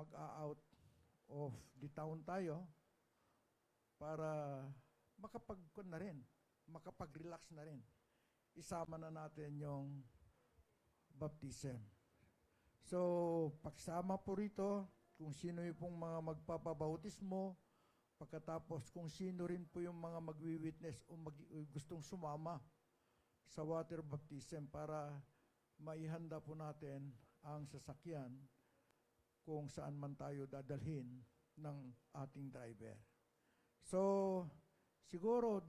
mag-out of the town tayo para makapag-relax na rin, makapag-relax na rin. Isama na natin yung baptism. So, pagsama po rito, kung sino yung pong mga magpapabautismo, pagkatapos kung sino rin po yung mga magwi-witness o gustong sumama sa water baptism para maihanda po natin ang sasakyan kung saan man tayo dadalhin ng ating driver. So, siguro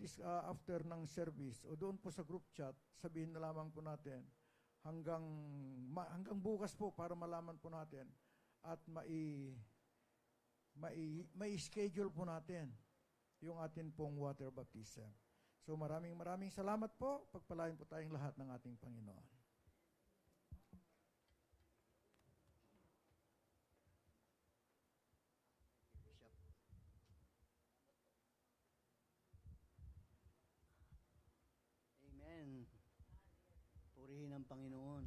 after ng service o doon po sa group chat, sabihin na lamang po natin hanggang bukas po para malaman po natin at mai-schedule po natin yung atin pong water baptism. So maraming salamat po. Pagpalain po tayong lahat ng ating Panginoon. Amen. Purihin ang Panginoon.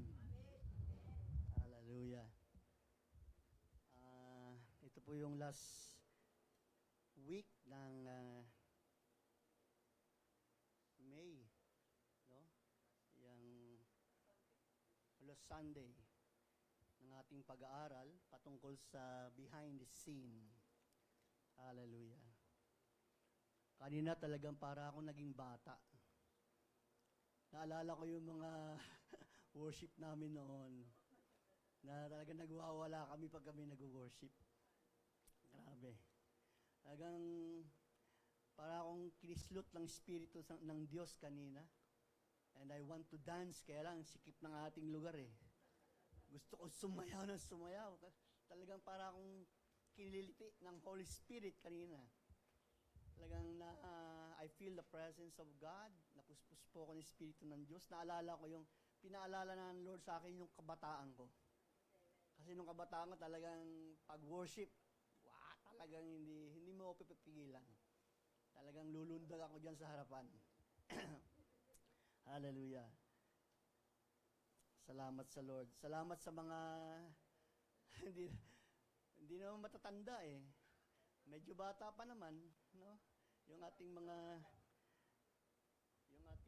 Hallelujah. Ito po yung last week ng May, no? Yung last Sunday ng ating pag-aaral patungkol sa behind the scene. Hallelujah. Kanina talagang para akong naging bata. Naalala ko yung mga worship namin noon na talagang nagwawala kami pag kami nag-worship. Grabe. Talagang para akong kinislot ng Espiritu ng Diyos kanina. And I want to dance, kaya lang sikip ng ating lugar eh. Gusto ko sumayaw ng sumayaw. Talagang para akong kiniliti ng Holy Spirit kanina. Talagang I feel the presence of God. Napuspos po ako ng Espiritu ng Diyos. Naalala ko yung, pinaalala ng Lord sa akin yung kabataan ko. Kasi nung kabataan ko talagang pag-worship, talagang hindi mo ako pipigilan. Talagang lulundag ako dyan sa harapan. Hallelujah. Salamat sa Lord. Salamat sa mga hindi naman matatanda eh. Medyo bata pa naman, no? Yung ating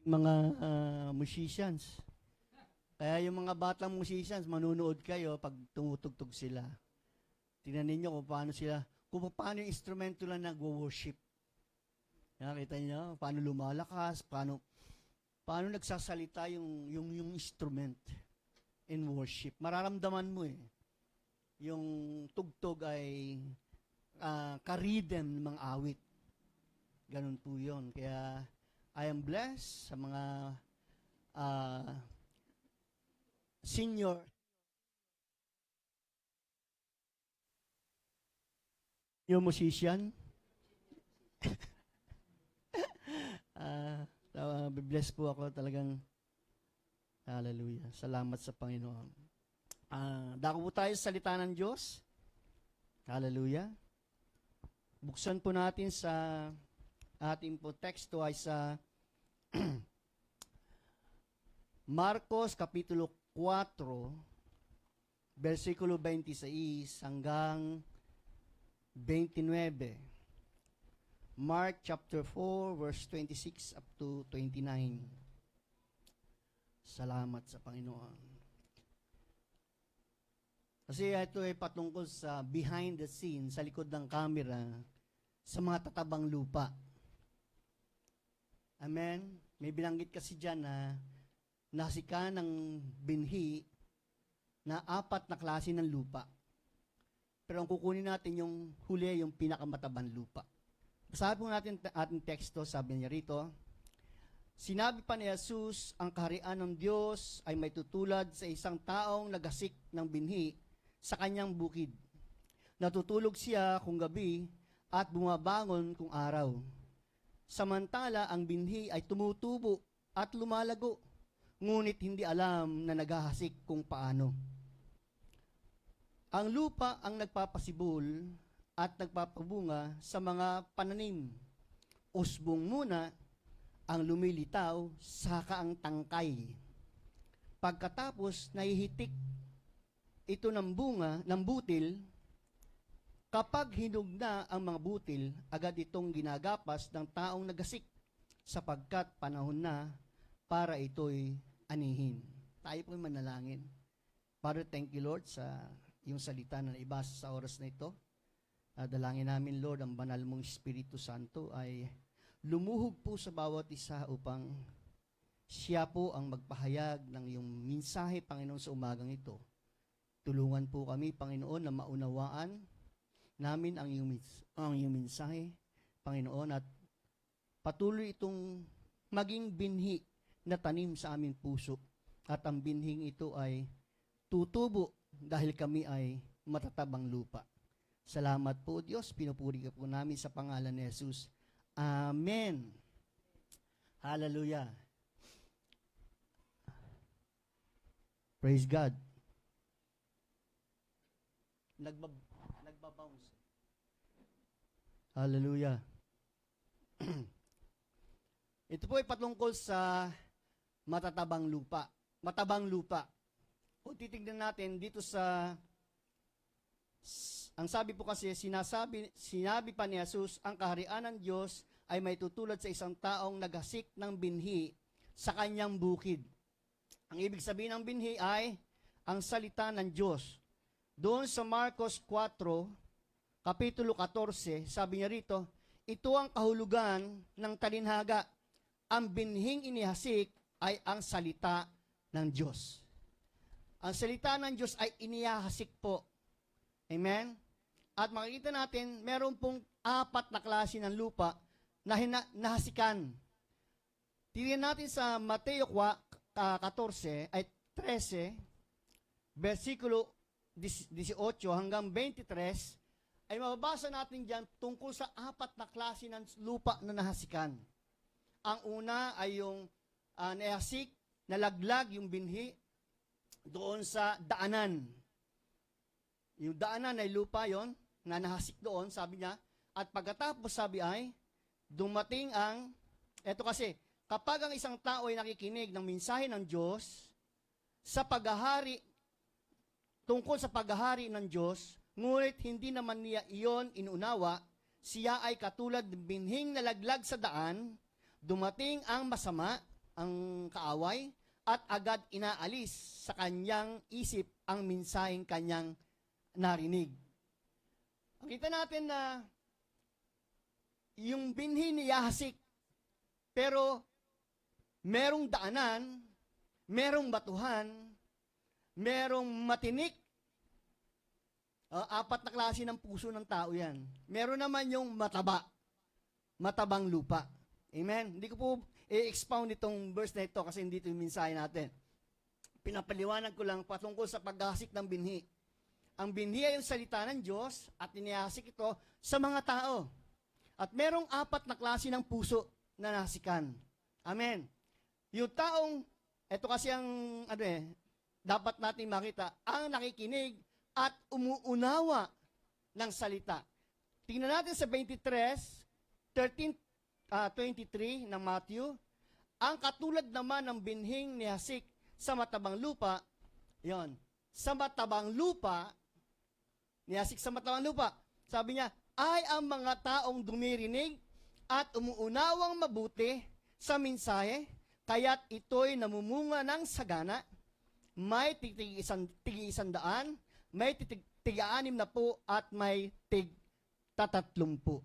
mga musicians. Kaya yung mga batang musicians, manunood kayo pag tumutugtog sila. Tingnan ninyo kung paano yung instrumento lang nag-worship. Nakita niyo, paano lumalakas, paano nagsasalita yung instrument in worship. Mararamdaman mo eh. Yung tugtog ay ka-rhythm ng mga awit. Ganun po yun. Kaya I am blessed sa mga senior musician. Bless po ako talagang. Hallelujah. Salamat sa Panginoon. Dako po tayo sa salita ng Diyos. Hallelujah. Buksan po natin sa ating po teksto ay sa Marcos Kapitulo 4, versikulo 26 hanggang 29. Mark chapter 4, verse 26 up to 29. Salamat sa Panginoon. Kasi ito ay patungkol sa behind the scenes, sa likod ng camera, sa mga tatabang lupa. Amen? May bilanggit kasi dyan na nasika ng binhi na 4 na klase ng lupa. Pero ang kukunin natin yung huli, yung pinakamatabang lupa. Basahin po natin ating teksto, sabi niya rito, sinabi pa ni Jesus, ang kaharian ng Diyos ay may tutulad sa isang taong nagasik ng binhi sa kanyang bukid. Natutulog siya kung gabi at bumabangon kung araw. Samantala, ang binhi ay tumutubo at lumalago, ngunit hindi alam na naghahasik kung paano. Ang lupa ang nagpapasibol at nagpapabunga sa mga pananim. Usbong muna ang lumilitaw, saka ang tangkay. Pagkatapos nahihitik ito ng bunga, ng butil, Kapag hinog na ang mga butil, agad itong ginagapas ng taong nagasik, sapagkat panahon na para ito'y anihin. Tayo po'y manalangin. Father, thank you Lord sa iyong salita na naibasa sa oras na ito. Dalangin namin Lord, ang banal mong Espiritu Santo ay lumuhog po sa bawat isa upang siya po ang magpahayag ng iyong mensahe, Panginoon, sa umagang ito. Tulungan po kami, Panginoon, na maunawaan namin ang iyong mensahe, Panginoon, at patuloy itong maging binhi na tanim sa aming puso. At ang binhing ito ay tutubo dahil kami ay matatabang lupa. Salamat po, Diyos. Pinupuri ka po namin sa pangalan ni Jesus. Amen. Hallelujah. Praise God. Nagbabounce. Hallelujah. Ito po ay patungkol sa matatabang lupa. Matabang lupa. Kung titignan natin dito ang sabi po kasi, sinabi pa ni Jesus, ang kaharian ng Diyos ay may tutulad sa isang taong naghasik ng binhi sa kanyang bukid. Ang ibig sabihin ng binhi ay ang salita ng Diyos. Doon sa Marcos 4, Kapitulo 14, sabi niya rito, ito ang kahulugan ng talinhaga. Ang binhing inihasik ay ang salita ng Diyos. Ang salita ng Diyos ay inihasik po. Amen? At makikita natin, meron pong 4 na klase ng lupa na nahasikan. Tingnan natin sa Mateo 14, ay 13, versikulo 18 hanggang 23, ay mababasa natin dyan tungkol sa 4 na klase ng lupa na nahasikan. Ang una ay yung nahasik, nalaglag yung binhi doon sa daanan. Yung daanan ay lupa yon na nahasik doon, sabi niya. At pagkatapos sabi ay, dumating eto kasi, kapag ang isang tao ay nakikinig ng mensahe ng Diyos, sa paghahari, tungkol sa paghahari ng Diyos, ngunit hindi naman niya iyon inunawa, siya ay katulad ng binhing nalaglag sa daan, dumating ang masama, ang kaaway, at agad inaalis sa kanyang isip ang mensaheng kanyang narinig. Ang kita natin na yung binhi niyahasik, pero merong daanan, merong batuhan, merong matinik. 4 na klase ng puso ng tao yan. Meron naman yung matabang lupa. Amen? Hindi ko po i-expound itong verse na ito kasi hindi ito yung mensahe natin. Pinapaliwanag ko lang patungkol sa paghasik ng binhi. Ang binhi ay yung salita ng Diyos at inihasik ito sa mga tao. At merong 4 na klase ng puso na nahasikan. Amen? Yung taong, ito kasi ang, dapat natin makita, ang nakikinig at umuunawa ng salita. Tingnan natin sa 23 ng Matthew, ang katulad naman ng binhing nihasik sa matabang lupa, yon, sa matabang lupa, nihasik sa matabang lupa, sabi niya, ay ang mga taong dumirinig at umuunawang mabuti sa mensahe, kaya't ito'y namumunga ng sagana, may tig-100, may tig-60 at may tig-30.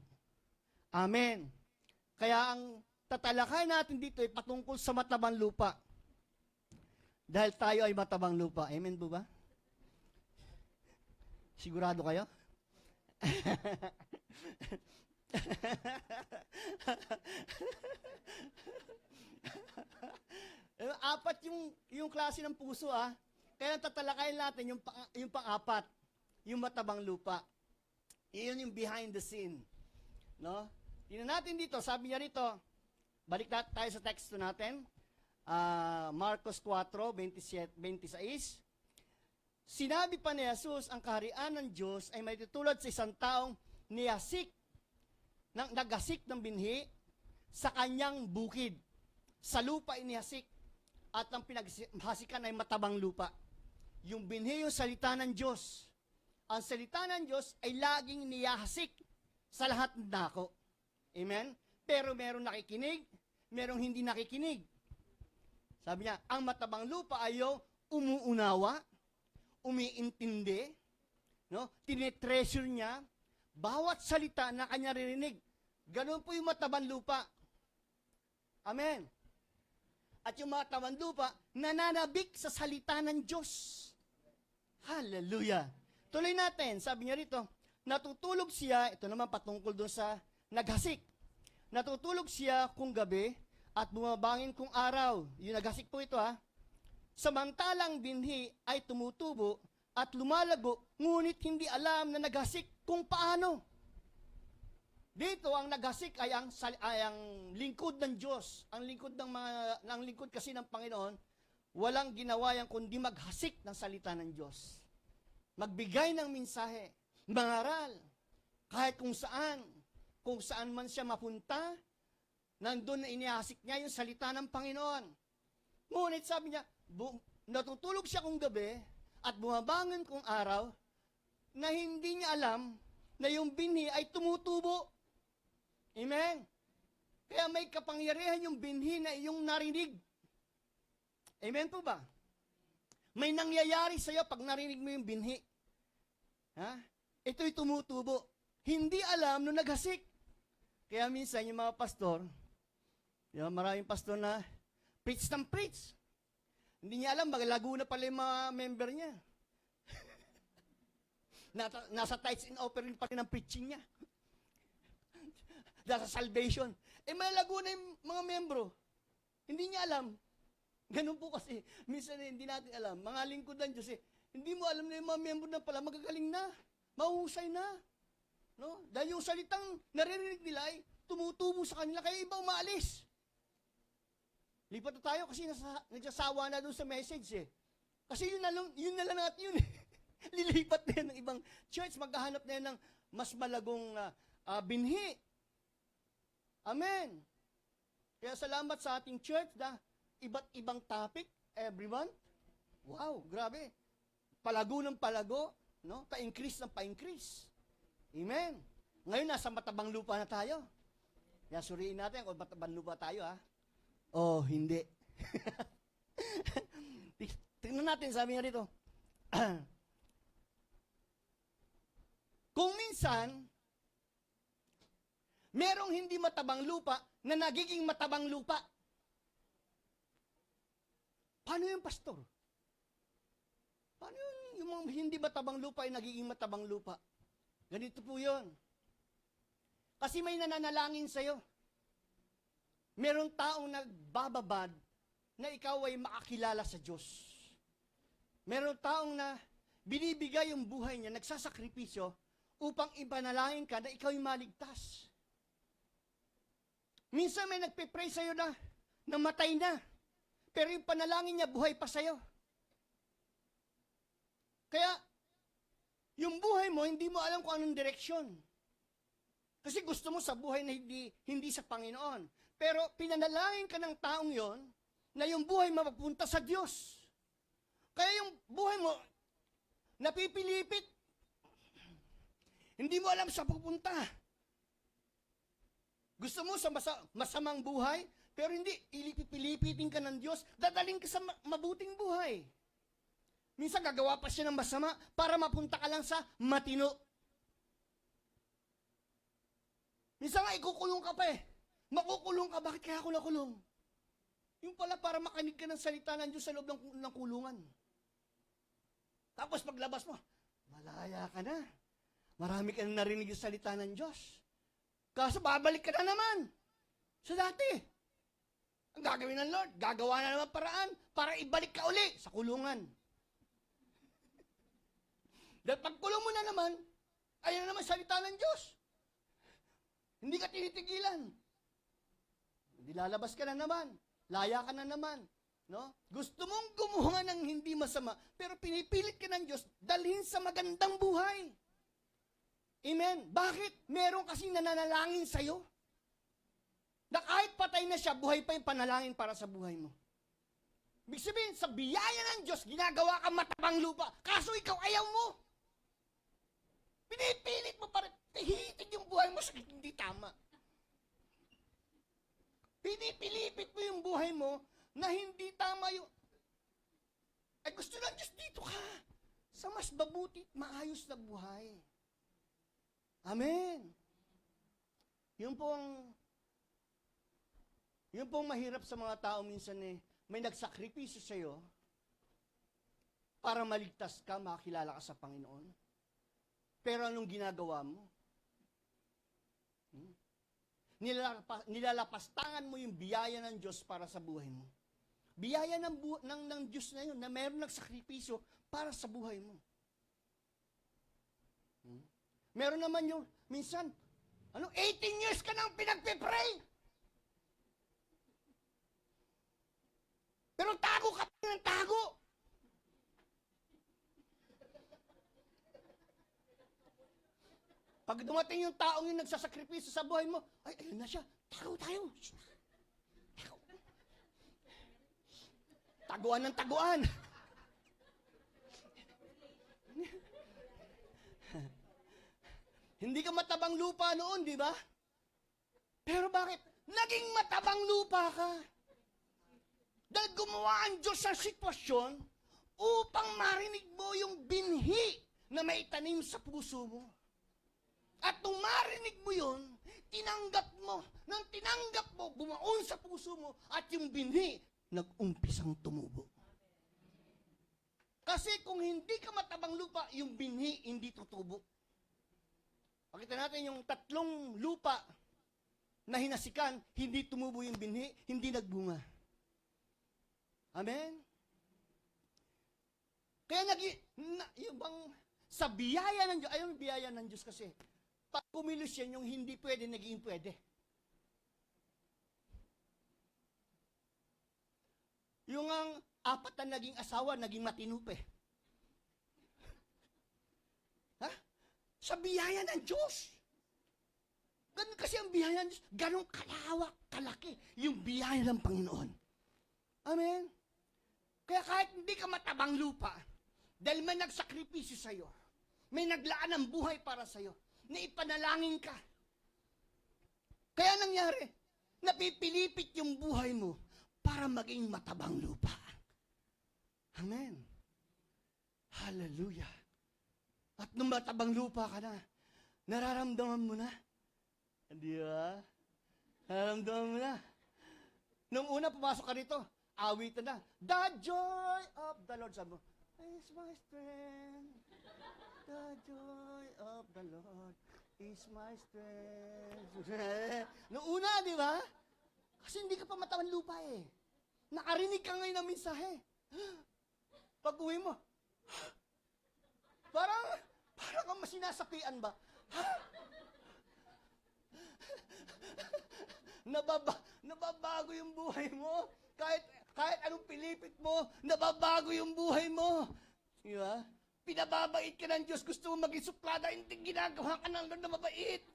Amen. Kaya ang tatalakay natin dito ay patungkol sa matabang lupa. Dahil tayo ay matabang lupa. Amen po ba? Sigurado kayo? Apat yung klase ng puso Kaya tatalakayin natin yung pang-apat, yung matabang lupa. Iyon yung behind the scene. No? Tingnan natin dito, sabi niya rito, balik tayo sa text natin, Marcos 4:26. Sinabi pa ni Jesus, ang kaharian ng Diyos ay may tutulad sa isang taong naghasik ng binhi sa kanyang bukid. Sa lupa inihasik at ang pinaghasikan ay matabang lupa. Yung binhi yung salita ng Diyos. ang salita ng Diyos ay laging niyahasik sa lahat ng dako. Amen? Pero merong nakikinig, merong hindi nakikinig. Sabi niya, ang matabang lupa ay yung umuunawa, umiintindi, no? Tinetreasure niya, bawat salita na kanya ririnig. Ganun po yung matabang lupa. Amen. At yung matabang lupa, nananabik sa salita ng Diyos. Hallelujah. Tuloy natin, sabi niya rito, natutulog siya, ito naman patungkol doon sa naghasik. Natutulog siya kung gabi at bumabangin kung araw. Yung naghasik po ito ha. Samantalang binhi ay tumutubo at lumalago, ngunit hindi alam na naghasik kung paano. Dito ang naghasik ay ang lingkod ng Diyos. Ang lingkod kasi ng Panginoon, walang ginawa yan kundi maghasik ng salita ng Diyos. Magbigay ng mensahe, mangaral, kahit kung saan man siya mapunta, nandun na inihasik niya yung salita ng Panginoon. Ngunit sabi niya, natutulog siya kung gabi at bumabangon kung araw, na hindi niya alam na yung binhi ay tumutubo. Amen? Kaya may kapangyarihan yung binhi na iyong narinig. Amen po ba? May nangyayari sa'yo pag narinig mo yung binhi. Ha? Ito'y tumutubo. Hindi alam nung naghasik. Kaya minsan yung mga pastor, yung maraming pastor na preach ng preach. Hindi niya alam, maglago na pala yung mga member niya. Nasa tithes and offering pa rin ang preaching niya. Nasa salvation. Malago na yung mga membro. Hindi niya alam. Ganun po kasi, minsan hindi natin alam. Mga lingkod ng Diyos hindi mo alam na yung mga membro na pala magagaling na. Mahusay na. No? Dahil yung salitang naririnig nila ay tumutubo sa kanila, kaya iba umaalis. Lipat na tayo kasi nagsasawa na doon sa message Kasi yun na lang natin yun Lilipat na yan ng ibang church, maghahanap na yan ng mas malagong binhi. Amen. Kaya salamat sa ating church na iba't ibang topic, everyone. Wow, grabe. Palago ng palago, no? Pa-increase ng pa-increase. Amen. Ngayon, nasa matabang lupa na tayo. Kaya suriin natin kung matabang lupa tayo, ha? Oh, hindi. Tingnan natin, sabi nga dito. Kung minsan, merong hindi matabang lupa na nagiging matabang lupa. Paano yung pastor? Paano yung mga hindi matabang lupa ay nagiging matabang lupa? Ganito po yun. Kasi may nananalangin sa'yo. Merong taong nagbababad na ikaw ay makakilala sa Diyos. Merong taong na binibigay yung buhay niya, nagsasakripisyo, upang ipanalangin ka na ikaw ay maligtas. Minsan may nagpe-pray sa'yo na namatay na, pero yung panalangin niya buhay pa sa'yo. Kaya, yung buhay mo, hindi mo alam kung anong direksyon. Kasi gusto mo sa buhay na hindi sa Panginoon. Pero pinanalangin ka ng taong yon na yung buhay mapapunta sa Diyos. Kaya yung buhay mo, napipilipit. Hindi mo alam sa pupunta. Gusto mo sa masamang buhay, pero hindi, ilipilipitin ka ng Diyos, dadaling ka sa mabuting buhay. Minsan gagawa pa siya ng masama para mapunta ka lang sa matino. Minsan nga ikukulong ka pa Makukulong ka, bakit kaya ako nakulong? Yung pala para makinig ka ng salita ng Diyos sa loob ng kulungan. Tapos paglabas mo, malaya ka na. Marami ka na narinig yung salita ng Diyos. Kaso babalik ka na naman sa dati. Ang gagawin ng Lord, gagawa na naman paraan para ibalik ka uli sa kulungan. Dahil pagkulong mo na naman, ayan na naman salita ng Diyos. Hindi ka tinitigilan. Hindi lalabas ka na naman. Laya ka na naman. No? Gusto mong gumawa ng hindi masama, pero pinipilit ka ng Diyos dalhin sa magandang buhay. Amen? Bakit? Meron kasing nananalangin sa'yo. Na kahit patay na siya, buhay pa yung panalangin para sa buhay mo. Ibig sabihin, sa biyaya ng Diyos, ginagawa ka matabang lupa. Kaso ikaw ayaw mo. Pinipilit mo para tahitin yung buhay mo sa hindi tama. Pinipilipit mo yung buhay mo na hindi tama yung... Ay gusto lang Diyos dito ka. Sa mas mabuti at maayos na buhay. Amen. Yung pong mahirap sa mga tao minsan may nagsakripisyo sa'yo para maligtas ka, makakilala ka sa Panginoon. Pero anong ginagawa mo? Nilalapastangan mo yung biyaya ng Diyos para sa buhay mo. Biyaya ng Diyos na yun, na mayroon nagsakripisyo para sa buhay mo. Meron naman yung, minsan, 18 years ka nang pinagpipray. Pero tago ka pa ng tago. Pag dumating yung taong yung nagsasakripisyo sa buhay mo, ay, ayun na siya, tago tayo. Tago. Taguan ng taguan. Hindi ka matabang lupa noon, di ba? Pero bakit? Naging matabang lupa ka. Dahil gumawa ang Diyos sa sitwasyon upang marinig mo yung binhi na may tanim sa puso mo. At nung marinig mo yun, tinanggap mo. Nang tinanggap mo, bumaon sa puso mo at yung binhi, nag-umpisang tumubo. Kasi kung hindi ka matabang lupa, yung binhi hindi tutubo. Pakita natin yung 3 lupa na hinasikan, hindi tumubo yung binhi, hindi nagbunga. Amen? Kaya yung bang sa biyaya ng Diyos, ayaw yung biyaya ng Diyos kasi, pag kumilos yan, yung hindi pwede, naging pwede. Yung ang 4 na naging asawa, naging matinupe. Ha? Sa biyaya ng Diyos. Ganun kasi ang biyaya ng Diyos. Ganun kalawak, kalaki, yung biyaya ng Panginoon. Amen? Kaya kahit hindi ka matabang lupa, dahil may nagsakripisyo sa'yo, may naglaan ng buhay para sa'yo, na ipanalangin ka. Kaya nangyari, napipilipit yung buhay mo para maging matabang lupa. Amen. Hallelujah. At nung matabang lupa ka na, nararamdaman mo na. Hindi ba? Nararamdaman mo na. Nung una pumasok ka rito, awitan na. The joy of the Lord. Sabi mo, is my strength. The joy of the Lord is my strength. Nung una, di ba? Kasi hindi ka pa matawan lupa eh. Nakarinig ka ngayon ng mensahe. Pag uwi mo, parang kang masinasapian ba? Nababago yung buhay mo. Kahit anong pilipit mo, nababago yung buhay mo. Di ba? Pinababait ka ng Diyos, gusto mo maging suplada, hindi ginagawa ka ng Lord na mabait.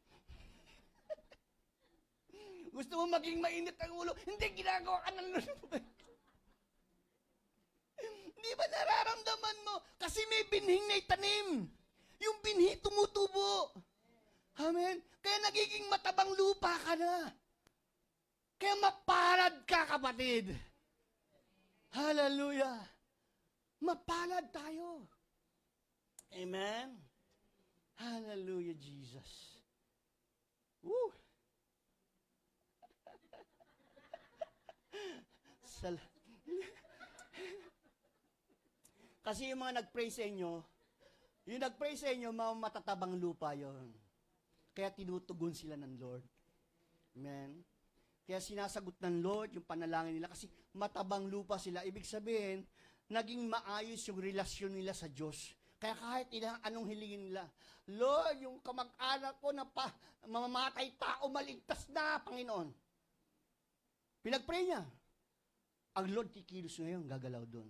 Gusto mo maging mainit ang ulo, hindi ginagawa ka ng Lord na mabait. Di ba nararamdaman mo? Kasi may binhing na itanim. Yung binhi tumutubo. Amen? Kaya nagiging matabang lupa ka na. Kaya mapalad ka, kapatid. Hallelujah. Mapalad tayo. Amen? Hallelujah, Jesus. Woo! Kasi yung mga nag-pray sa inyo, mga matatabang lupa yon. Kaya tinutugon sila ng Lord. Amen? Kaya sinasagot ng Lord yung panalangin nila kasi matabang lupa sila. Ibig sabihin, naging maayos yung relasyon nila sa Diyos. Kaya kahit anong hilingin nila, Lord, yung kamag-anak ko na mamamatay tao, maligtas na, Panginoon. Pinag-pray niya. Ang Lord kikilos ngayon, gagalaw doon.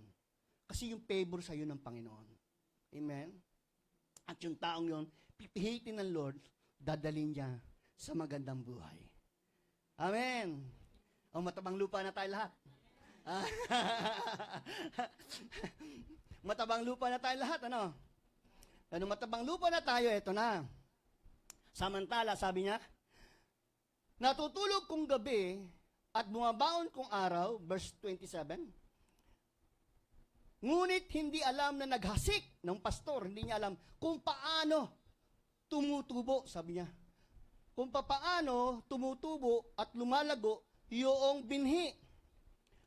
Kasi yung favor sa iyo ng Panginoon. Amen? At yung taong yon, pipihitin ng Lord, dadalhin niya sa magandang buhay. Amen. O matabang lupa na tayo lahat. Matabang lupa na tayo lahat, ano? Ano matabang lupa na tayo, eto na. Samantala, sabi niya, natutulog kong gabi at bumabaon kong araw, verse 27, ngunit hindi alam na naghasik ng pastor, hindi niya alam kung paano tumutubo, sabi niya. Kung paano tumutubo at lumalago yung binhi.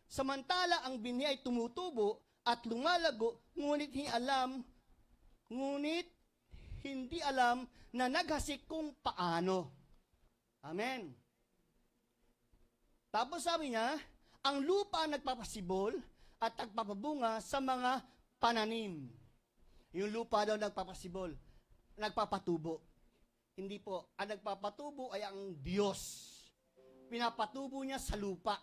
Samantala, ang binhi ay tumutubo at lumalago, ngunit hindi alam na naghasik kung paano. Amen. Tapos sabi niya, ang lupa nagpapasibol at nagpapabunga sa mga pananim. Yung lupa daw nagpapasibol, nagpapatubo. Hindi po, ang nagpapatubo ay ang Diyos. Pinapatubo niya sa lupa.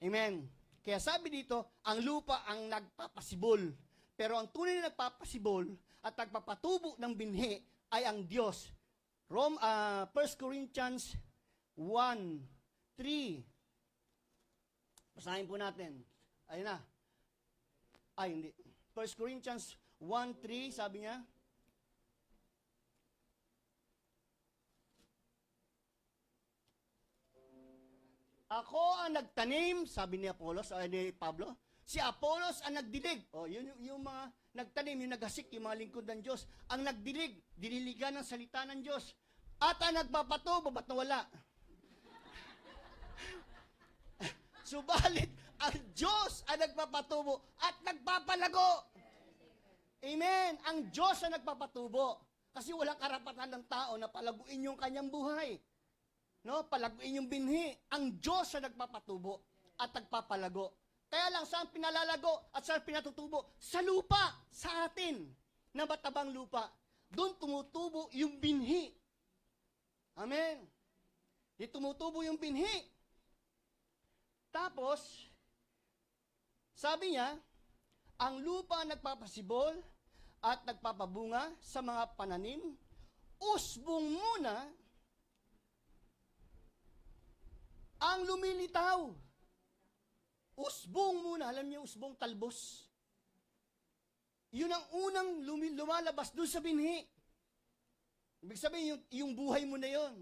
Amen. Kaya sabi dito, ang lupa ang nagpapasibol. Pero ang tunay na nagpapasibol at nagpapatubo ng binhi ay ang Diyos. 1 Corinthians 1:3. Basahin po natin. Ayun na. Ay, hindi. 1 Corinthians 1:3, sabi niya, ako ang nagtanim, sabi ni Pablo. Si Apollos ang nagdilig. O, yung mga nagtanim, yung naghasik, yung mga lingkod ng Diyos. Ang nagdilig, diniligan ng salita ng Diyos. At ang nagpapatubo, ba't nawala? Subalit, ang Diyos ang nagpapatubo at nagpapalago. Amen. Ang Diyos ang nagpapatubo. Kasi walang karapatan ng tao na palaguin yung kanyang buhay. No, palaguin yung binhi. Ang Diyos ang nagpapatubo at nagpapalago. Kaya lang, saan pinalalago at saan pinatutubo? Sa lupa, sa atin, na matabang lupa. Doon tumutubo yung binhi. Amen. Di tumutubo yung binhi. Tapos, sabi niya, ang lupa nagpapasibol at nagpapabunga sa mga pananim, usbong muna ang lumilitaw. Usbong muna. Alam niyo, usbong talbos. Yun ang unang lumalabas doon sa binhi. Ibig sabihin, yung buhay mo na yon.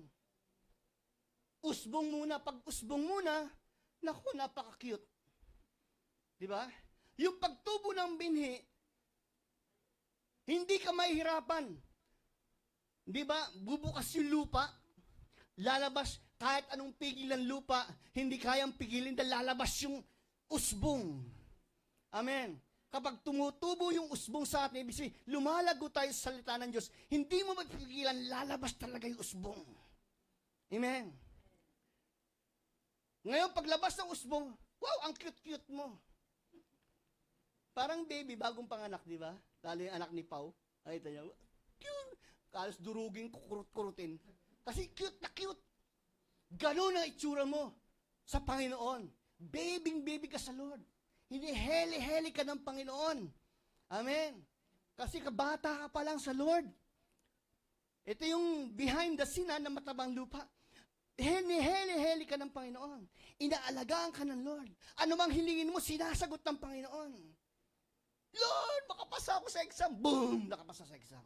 Usbong muna. Pag usbong muna, naku, napaka-cute. Diba? Yung pagtubo ng binhi, hindi ka mahihirapan. Diba? Bubukas yung lupa, lalabas, kahit anong pigil ng lupa, hindi kayang pigilin dahil lalabas yung usbong. Amen. Kapag tumutubo yung usbong sa atin, ibig sabihin, lumalago tayo sa salita ng Diyos, hindi mo mapipigilan, lalabas talaga yung usbong. Amen. Ngayon, paglabas ng usbong, wow, ang cute-cute mo. Parang baby, bagong panganak, di ba? Lalo yung anak ni Pau. Ay, tayo, cute. Kalos duruging kukurut-kurutin. Kasi cute na cute. Ganon ang itsura mo sa Panginoon. Baby ka sa Lord. Hindi heli-heli ka ng Panginoon. Amen. Kasi kabata ka pa lang sa Lord. Ito yung behind the scene na matabang lupa. Heli-heli ka ng Panginoon. Inaalagaan ka ng Lord. Ano mang hilingin mo, sinasagot ng Panginoon. Lord, makapasa ako sa exam. Boom! Nakapasa sa exam.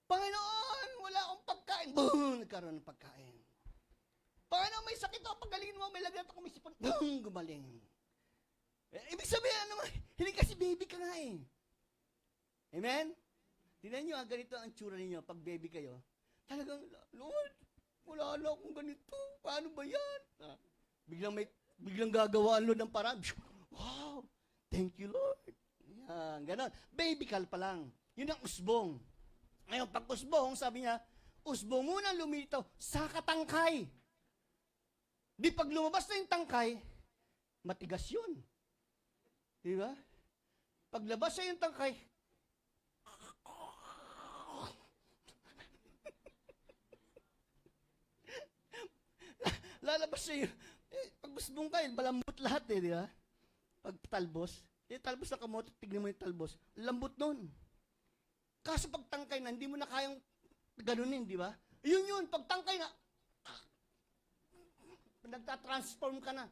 Panginoon, wala akong pagkain. Boom! Nagkaroon ng pagkain. Panginoon, may sakit ako. Pagaling mo, may lagnat ako, may sipon. Boom! Gumaling. Ibig sabihin, ano, hindi kasi baby ka nga eh. Amen? Tingnan nyo, ganito ang tsura ninyo pag baby kayo. Talagang, Lord, wala na akong ganito. Paano ba yan? Biglang gagawaan Lord ng paraan. Wow! Thank you, Lord. Yan, ganon. Baby ka pa lang. Yun ang usbong. Ngayon, pag usbong, sabi niya, usbong muna lumitaw sa katangkay. Di pag lumabas na yung tangkay, matigas yun. Di ba? Paglabas na yung tangkay, lalabas siya yun. Pag usbong ka, malambot lahat eh, di ba? Pag talbos, talbos na kamote, tignan mo yung talbos, lambot nun. Kaso pag tangkay na, hindi mo na kayang ganunin, di ba? Yun, pag tangkay na, nagtatransform ka na.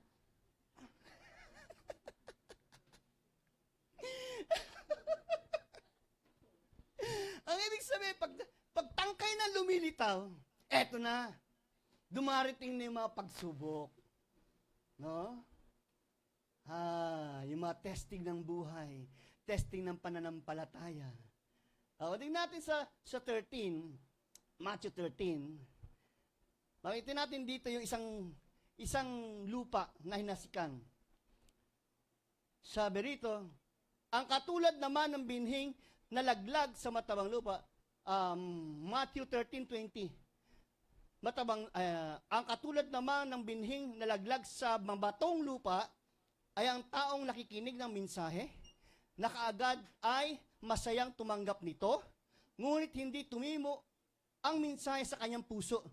Ang ibig sabihin, pag tangkay na lumilitaw, eto na, dumarating na yung mga pagsubok. No? Yung mga testing ng buhay, testing ng pananampalataya. Tingnan natin sa 13, Matthew 13. Makita natin dito yung isang lupa na hinasikan. Sabi rito, ang katulad naman ng binhing nalaglag sa matabang lupa, Matthew 13:20. Ang katulad naman ng binhing nalaglag sa mabatong lupa ay ang taong nakikinig ng mensahe na kaagad ay masayang tumanggap nito, ngunit hindi tumimo ang mensahe sa kanyang puso.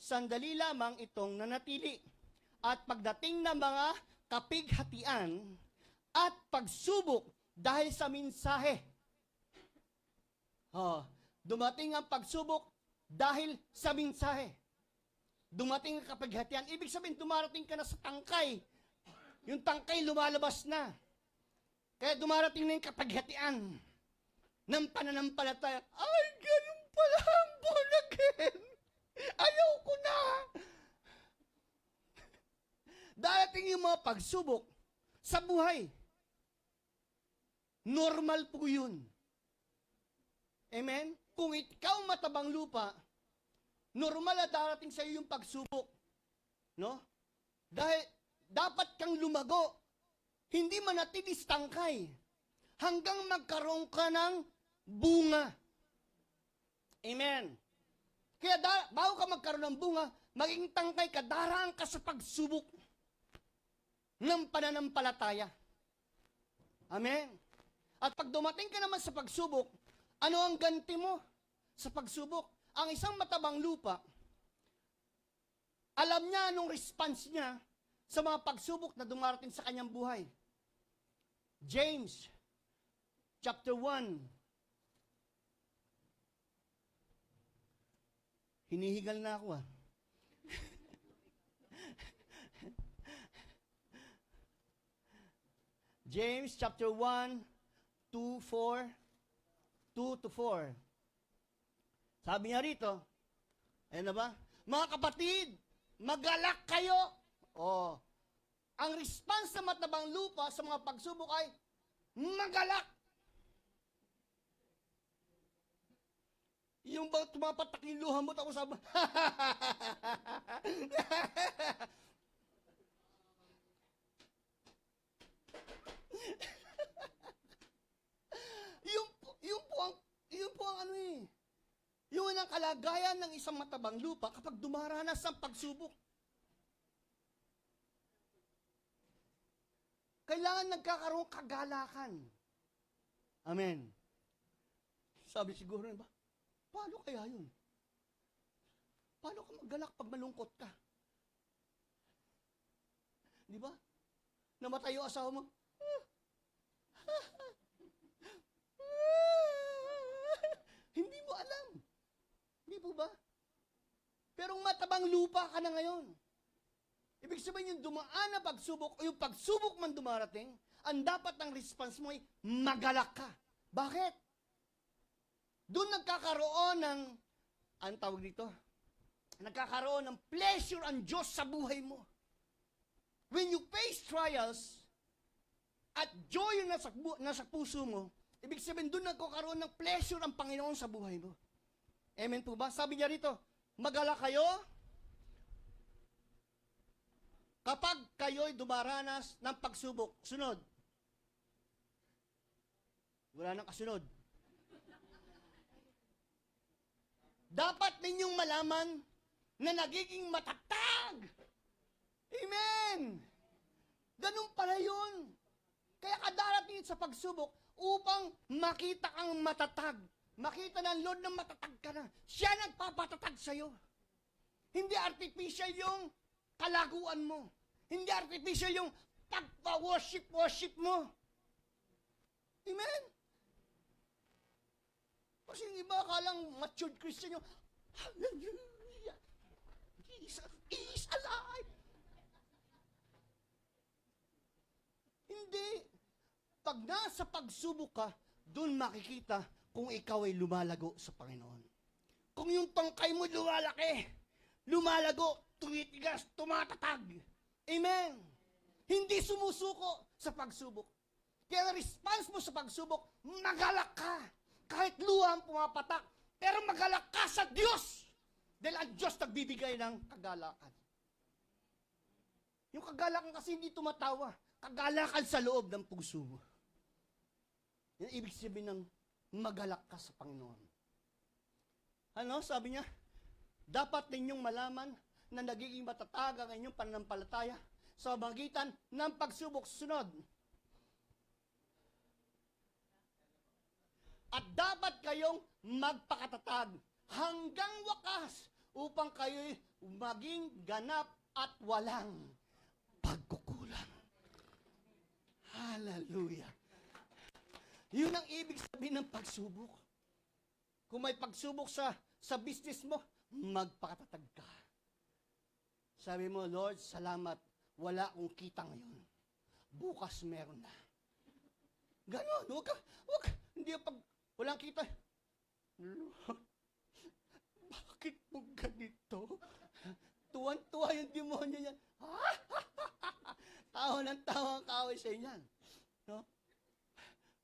Sandali lamang itong nanatili. At pagdating ng mga kapighatian at pagsubok dahil sa mensahe, dumating ang pagsubok dahil sa mensahe. Dumating ang kapighatian. Ibig sabihin, dumarating ka na sa tangkay. Yung tangkay lumalabas na. Kaya dumarating na yung kapighatian ng pananampalataya. Ay, ganun pala ang born again. Ayaw ko na. Darating yung mga pagsubok sa buhay. Normal po yun. Amen? Kung ikaw matabang lupa, normal na darating sa iyo yung pagsubok. No? Dahil dapat kang lumago. Hindi manatilis tangkay. Hanggang magkaroon ka ng bunga. Amen? Kaya bago ka magkaroon ng bunga, maging tangkay ka, daraan ka sa pagsubok ng pananampalataya. Amen? At pag dumating ka naman sa pagsubok, ano ang ganti mo sa pagsubok? Ang isang matabang lupa, alam niya anong response niya sa mga pagsubok na dumarating sa kanyang buhay. James, chapter 1. Hinihigal na ako James chapter 1, 2 to 4. Sabi niya rito, ayun na ba? Mga kapatid, magalak kayo. Ang response sa matabang lupa sa mga pagsubok ay magalak. Yung bang tumapatak yung luha mo, tapos sabi, yun po ang ano eh. Yun ang kalagayan ng isang matabang lupa kapag dumaranas ang pagsubok. Kailangan nagkakaroon kagalakan. Amen. Sabi siguro ba, paano kaya yun? Paano ka maggalak pag malungkot ka? Di ba? Namatay yung asawa mo. Hindi mo alam. Hindi po ba? Pero matabang lupa ka na ngayon. Ibig sabihin yung dumaan na pagsubok o yung pagsubok man dumarating, ang dapat ang response mo ay magalak ka. Bakit? Doon nagkakaroon ng, ang tawag dito, nagkakaroon ng pleasure ang Diyos sa buhay mo. When you face trials, at joy yung nasa puso mo, ibig sabihin doon nagkakaroon ng pleasure ang Panginoon sa buhay mo. Amen po ba? Sabi niya rito, magalak kayo kapag kayo'y dumaranas ng pagsubok. Sunod. Wala nang kasunod. Dapat ninyong malaman na nagiging matatag. Amen! Ganun pala yun. Kaya kadarating sa pagsubok upang makita kang matatag. Makita ng Lord na matatag ka na. Siya nagpapatatag sa'yo. Hindi artificial yung kalaguan mo. Hindi artificial yung pagpa-worship mo. Amen? Kasi yung iba akalang matured Christian yung, hallelujah, Jesus is alive. Hindi. Pag nasa pagsubok ka, doon makikita kung ikaw ay lumalago sa Panginoon. Kung yung tangkay mo lumalaki, lumalago, tumitigas, tumatatag. Amen. Hindi sumusuko sa pagsubok. Kaya ang response mo sa pagsubok, magalak ka. Kahit luha ang pumapatak, pero magalak ka sa Diyos. Dahil ang Diyos nagbibigay ng kagalakan. Yung kagalakan kasi hindi tumatawa. Kagalakan sa loob ng puso mo. Yan ibig sabihin ng magalak ka sa Panginoon. Ano? Sabi niya, dapat ninyong malaman na nagiging matatag ang inyong pananampalataya sa magitan ng pagsubok sunod. At dapat kayong magpakatatag hanggang wakas upang kayo'y maging ganap at walang pagkukulang. Hallelujah. Yun ang ibig sabihin ng pagsubok. Kung may pagsubok sa business mo, magpakatatag ka. Sabi mo, Lord, salamat, wala akong kita ngayon. Bukas meron na. Ganon, huwag, hindi pag walang kita. Lord, bakit mo ganito? Tuwan-tuwa yung demonyo niyan. Tawa ng tawa ang kaaway sa inyan. No?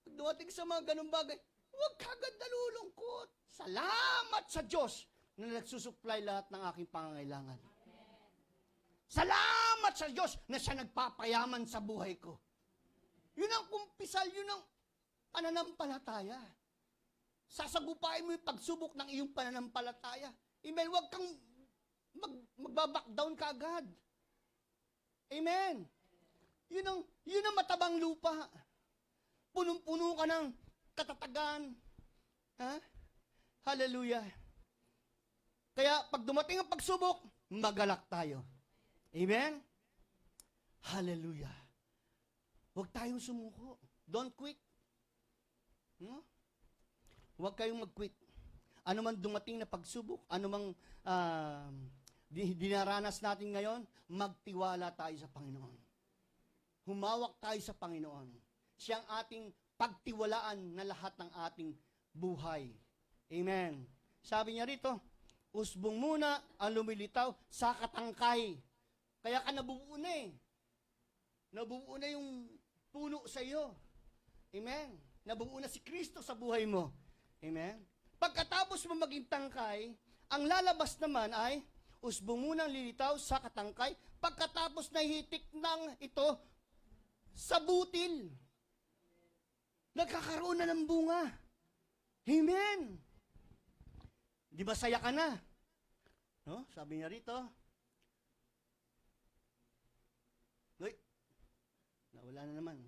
Pag dumating sa mga ganung bagay, huwag kagad nalulungkot. Salamat sa Diyos na nagsusupply lahat ng aking pangangailangan. Salamat sa Diyos na siya nagpapayaman sa buhay ko. Yun ang kumpisal, yun ang pananampalataya. Sasagupain mo yung pagsubok ng iyong pananampalataya. Amen. Huwag kang magbaback down ka agad. Amen. Yun ang matabang lupa. Punong-puno ka ng katatagan. Ha? Hallelujah. Kaya pag dumating ang pagsubok, magalak tayo. Amen? Hallelujah. Huwag tayong sumuko. Don't quit. No? Huwag kayong mag-quit. Ano man dumating na pagsubok, ano mang dinaranas natin ngayon, magtiwala tayo sa Panginoon. Humawak tayo sa Panginoon. Siyang ating pagtiwalaan na lahat ng ating buhay. Amen. Sabi niya rito, usbong muna ang lumilitaw sa katangkay. Kaya ka nabubuo na eh. Nabubuo na yung puno sa iyo. Amen. Nabubuo na si Kristo sa buhay mo. Amen. Pagkatapos mo maging tangkay, ang lalabas naman ay usbong munang lilitaw sa katangkay, pagkatapos nahihitik ng ito sa butil. Nagkakaroon na ng bunga. Amen. Di ba saya ka na? No? Sabi niya rito. Uy, nawala na naman.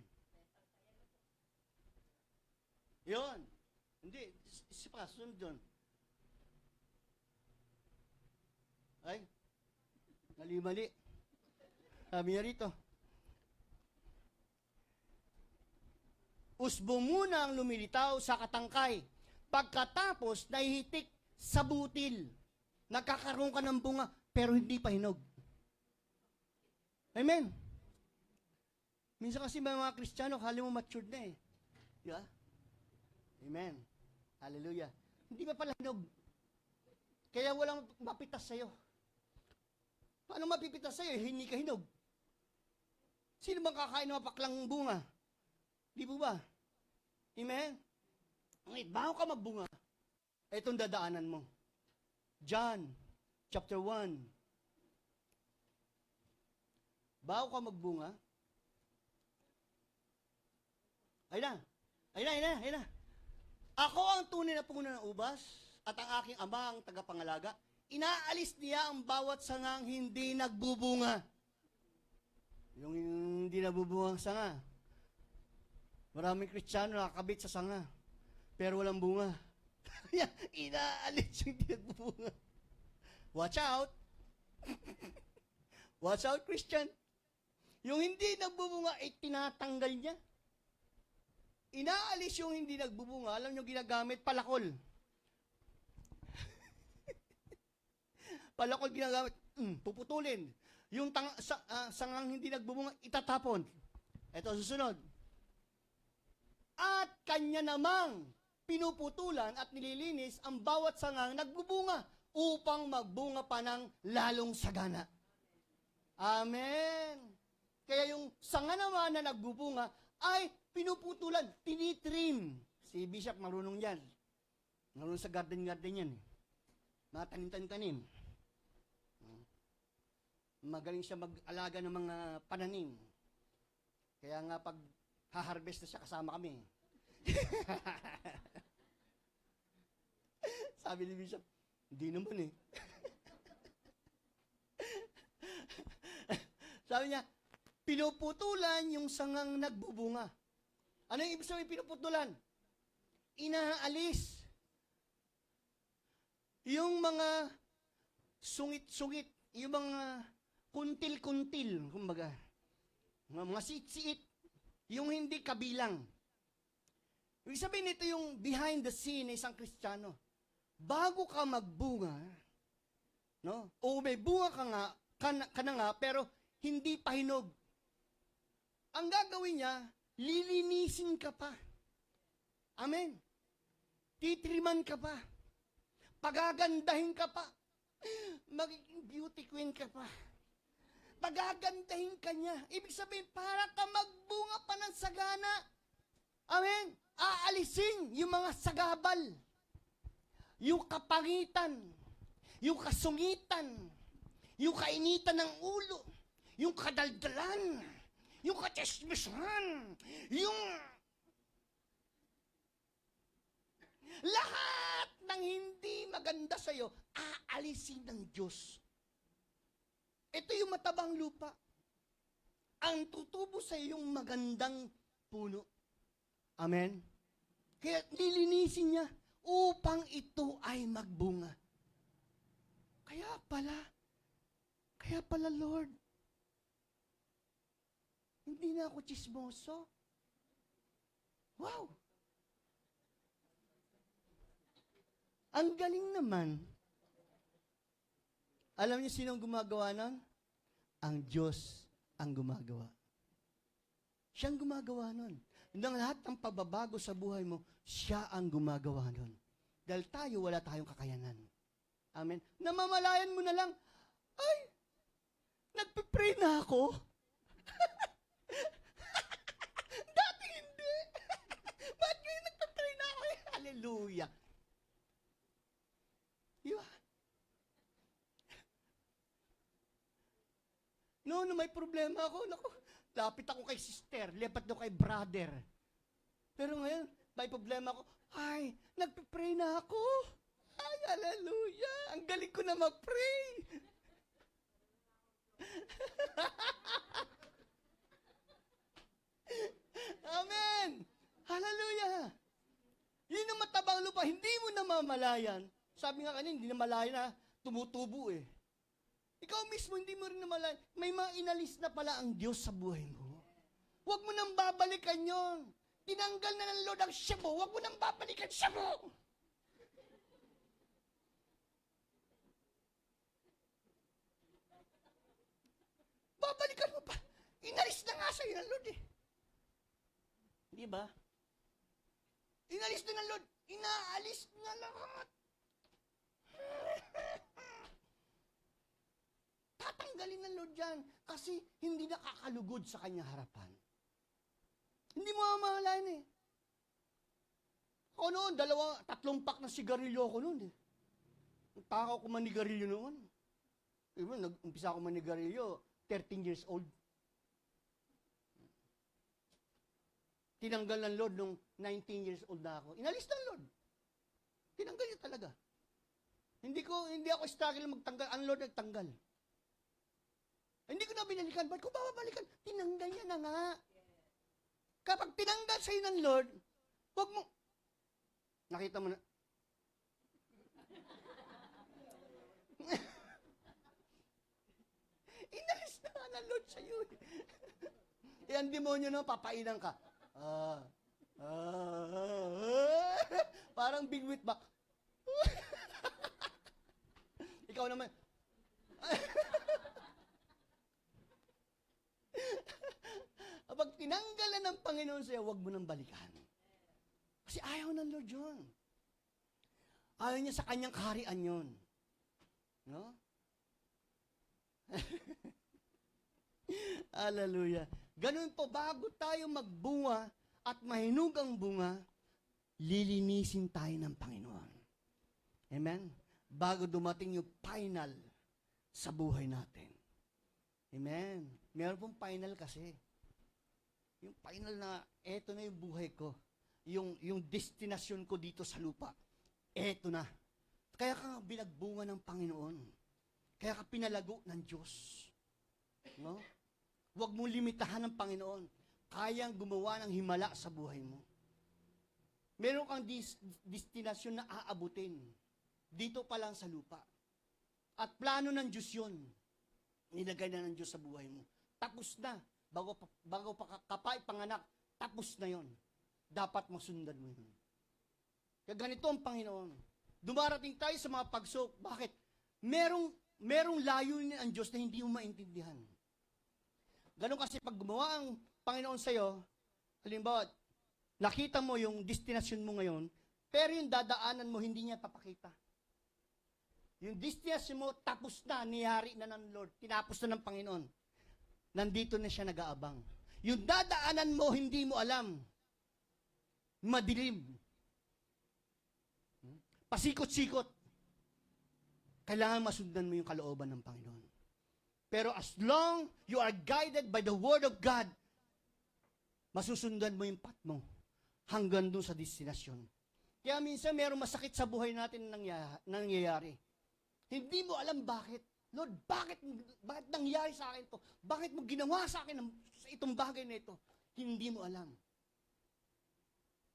Yun. Hindi, si pa, sunod doon. Ay, mali-mali. Sabi niya rito. Usbong muna ang lumilitaw sa katangkay. Pagkatapos, nahihitik sa butil. Nagkakaroon ka ng bunga, pero hindi pa hinog. Amen. Minsan kasi mga Kristiyano, kala mo matured na eh. Di ba? Amen. Hallelujah. Hindi pa pala hinog. Kaya walang mapitas sa'yo. Paano mapipitas sa'yo? Hindi ka hinog. Sino bang kakain ng mapaklang bunga? Di po ba? Amen? Ngayon, bago ka magbunga, itong dadaanan mo. John, chapter 1. Bago ka magbunga, ayun na. Ako ang tunay na puno ng ubas, at ang aking ama ang tagapangalaga. Inaalis niya ang bawat sangang hindi nagbubunga. Yung hindi nagbubunga ang sanga. Maraming Kristiyano nakakabit sa sanga, pero walang bunga. Inaalis yung hindi nagbubunga. Watch out! Watch out, Christian! Yung hindi nagbubunga, ay tinatanggal niya. Inaalis yung hindi nagbubunga, alam nyo ginagamit, palakol. Palakol ginagamit, puputulin. Yung sangang hindi nagbubunga, itatapon. Ito, susunod. At kanya namang pinuputulan at nililinis ang bawat sangang nagbubunga upang magbunga pa ng lalong sagana. Amen. Kaya yung sanga naman na nagbubunga ay pinuputulan, tinitrim. Si Bishop marunong yan. Marunong sa garden yan. Mga tanim-tanim. Magaling siya mag-alaga ng mga pananim. Kaya nga pag ha-harvest na siya, kasama kami. Sabi ni Bishop, hindi naman eh. Sabi niya, pinuputulan yung sangang nagbubunga. Ano yung ibig sabihin pinuputulan? Inaalis. Yung mga sungit-sungit, yung mga kuntil-kuntil, kumbaga, mga siit-siit, yung hindi kabilang. Ibig sabihin nito yung behind the scene ng isang Kristiyano. Bago ka magbunga, no? O may bunga ka na nga, pero hindi pa hinog. Ang gagawin niya, lilinisin ka pa. Amen. Titriman ka pa. Pagagandahin ka pa. Magiging beauty queen ka pa. Pagagandahin ka niya. Ibig sabihin, para ka magbunga pa ng sagana. Amen. Aalisin yung mga sagabal. Yung kapangitan. Yung kasungitan. Yung kainitan ng ulo. Yung kadaldalan. Yung katismisan. Yung lahat ng hindi maganda sa'yo, aalisin ng Diyos. Ito yung matabang lupa. Ang tutubo sa yung magandang puno. Amen? Kaya lilinisin niya upang ito ay magbunga. Kaya pala Lord, hindi na ako chismoso. Wow! Ang galing naman. Alam niyo sinong gumagawa nun? Ang Diyos ang gumagawa. Siyang gumagawa nun. Nang lahat ng pagbabago sa buhay mo, siya ang gumagawa nun. Dahil tayo, wala tayong kakayanan. Amen. Namamalayan mo na lang, ay, nagpipray na ako. Dati hindi. Bakit ngayon nagpipray na ako? Hallelujah. Diba? No, may problema ako. Naku, lapit ako kay sister, lipat ako kay brother. Pero ngayon, may problema ako. Ay, nagpipray na ako. Ay, hallelujah. Ang galing ko na mag-pray. Amen. Hallelujah. Yun ang matabang lupa. Hindi mo namamalayan. Sabi nga kanina, hindi namalayan na tumutubo eh. Ikaw mismo, hindi mo rin namalayan. May mga inalis na pala ang Diyos sa buhay mo. Huwag mo nang babalikan yon. Tinanggal na ng Lord ang shabu. Huwag mo nang babalikan shabu. Babalikan mo pa. Inalis na nga sa'yo ng Lord eh. Di ba? Inalis na ng Lord. Inaalis na lahat. Tatanggalin ng Lord yan kasi hindi nakakalugod sa kanyang harapan. Hindi mo mamahalayan eh. Ako noon, 3 pack na sigarilyo ako noon eh. Takaw ko manigarilyo noon. Diba, nag-umpisa ako manigarilyo, 13 years old. Tinanggal ng Lord nung 19 years old na ako. Inalis ng Lord. Tinanggal niya talaga. Hindi ako struggle magtanggal. Ang Lord nagtanggal. Hindi ko na binalikan. Ba't ko babalikan? Tinanggal niya na nga. Kapag tinanggal sa'yo ng Lord, huwag mo, nakita mo na, inalis na nga ng Lord sa'yo. Yan demonyo na, papainan ka. Parang bigwit back. Ikaw naman. Kapag tinanggalan ng Panginoon sa'yo, huwag mo nang balikan. Kasi ayaw ng Lord yun. Ayaw niya sa kanyang kaharian yun. No? Hallelujah. Ganun po, bago tayo magbunga at mahinog ang bunga, lilinisin tayo ng Panginoon. Amen? Bago dumating yung final sa buhay natin. Amen? Meron pong final kasi. Yung final na, eto na yung buhay ko. Yung destinasyon ko dito sa lupa. Eto na. Kaya ka binagbunga ng Panginoon. Kaya ka pinalago ng Diyos. No? Huwag mong limitahan ng Panginoon. Kayang gumawa ng himala sa buhay mo. Meron kang destinasyon na aabutin. Dito pa lang sa lupa. At plano ng Diyos yun. Nilagay na ng Diyos sa buhay mo. Tapos na. Bago pa kapay panganak, tapos na yon. Dapat masundan mo yun. Kaya ganito ang Panginoon. Dumarating tayo sa mga pagsubok. Bakit? Merong layunin ang Diyos na hindi mo maintindihan. Ganun kasi pag gumawa ang Panginoon sa'yo, halimbawa, nakita mo yung destinasyon mo ngayon, pero yung dadaanan mo, hindi niya papakita. Yung destinasyon mo, tapos na, niyari na ng Lord, tinapos na ng Panginoon. Nandito na siya nag-aabang. Yung dadaanan mo, hindi mo alam. Madilim. Pasikot-sikot. Kailangan masundan mo yung kalooban ng Panginoon. Pero as long you are guided by the Word of God, masusundan mo yung path mo hanggang doon sa destinasyon. Kaya minsan mayroong masakit sa buhay natin nangyayari. Hindi mo alam bakit. Lord, bakit nangyari sa akin to? Bakit mo ginawa sa akin itong bagay na ito? Hindi mo alam.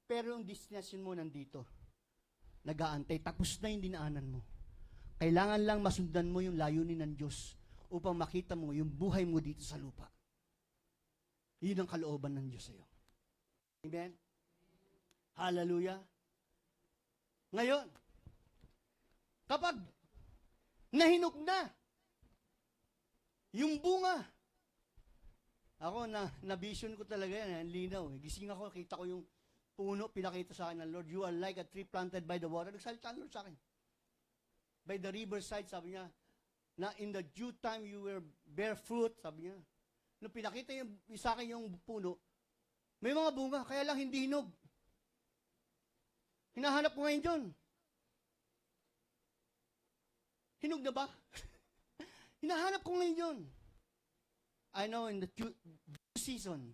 Pero yung destinasyon mo nandito. Nag-aantay. Tapos na yung dinaanan mo. Kailangan lang masundan mo yung layunin ng Diyos upang makita mo yung buhay mo dito sa lupa. Yun ang kalooban ng Diyos sa'yo. Amen? Hallelujah. Ngayon, kapag nahinog na yung bunga, ako na-vision ko talaga yan, linaw. Gising ako, kita ko yung puno, pinakita sa akin ng Lord, you are like a tree planted by the water. Nagsalita ang Lord sa akin. By the riverside, sabi niya, na in the due time you will bear fruit, sabi niya. Nung pinakita yung, sa akin yung puno, may mga bunga, kaya lang hindi hinog. Hinahanap ko ngayon dyan. Hinog na ba? Hinahanap ko ngayon yun. I know in the due season,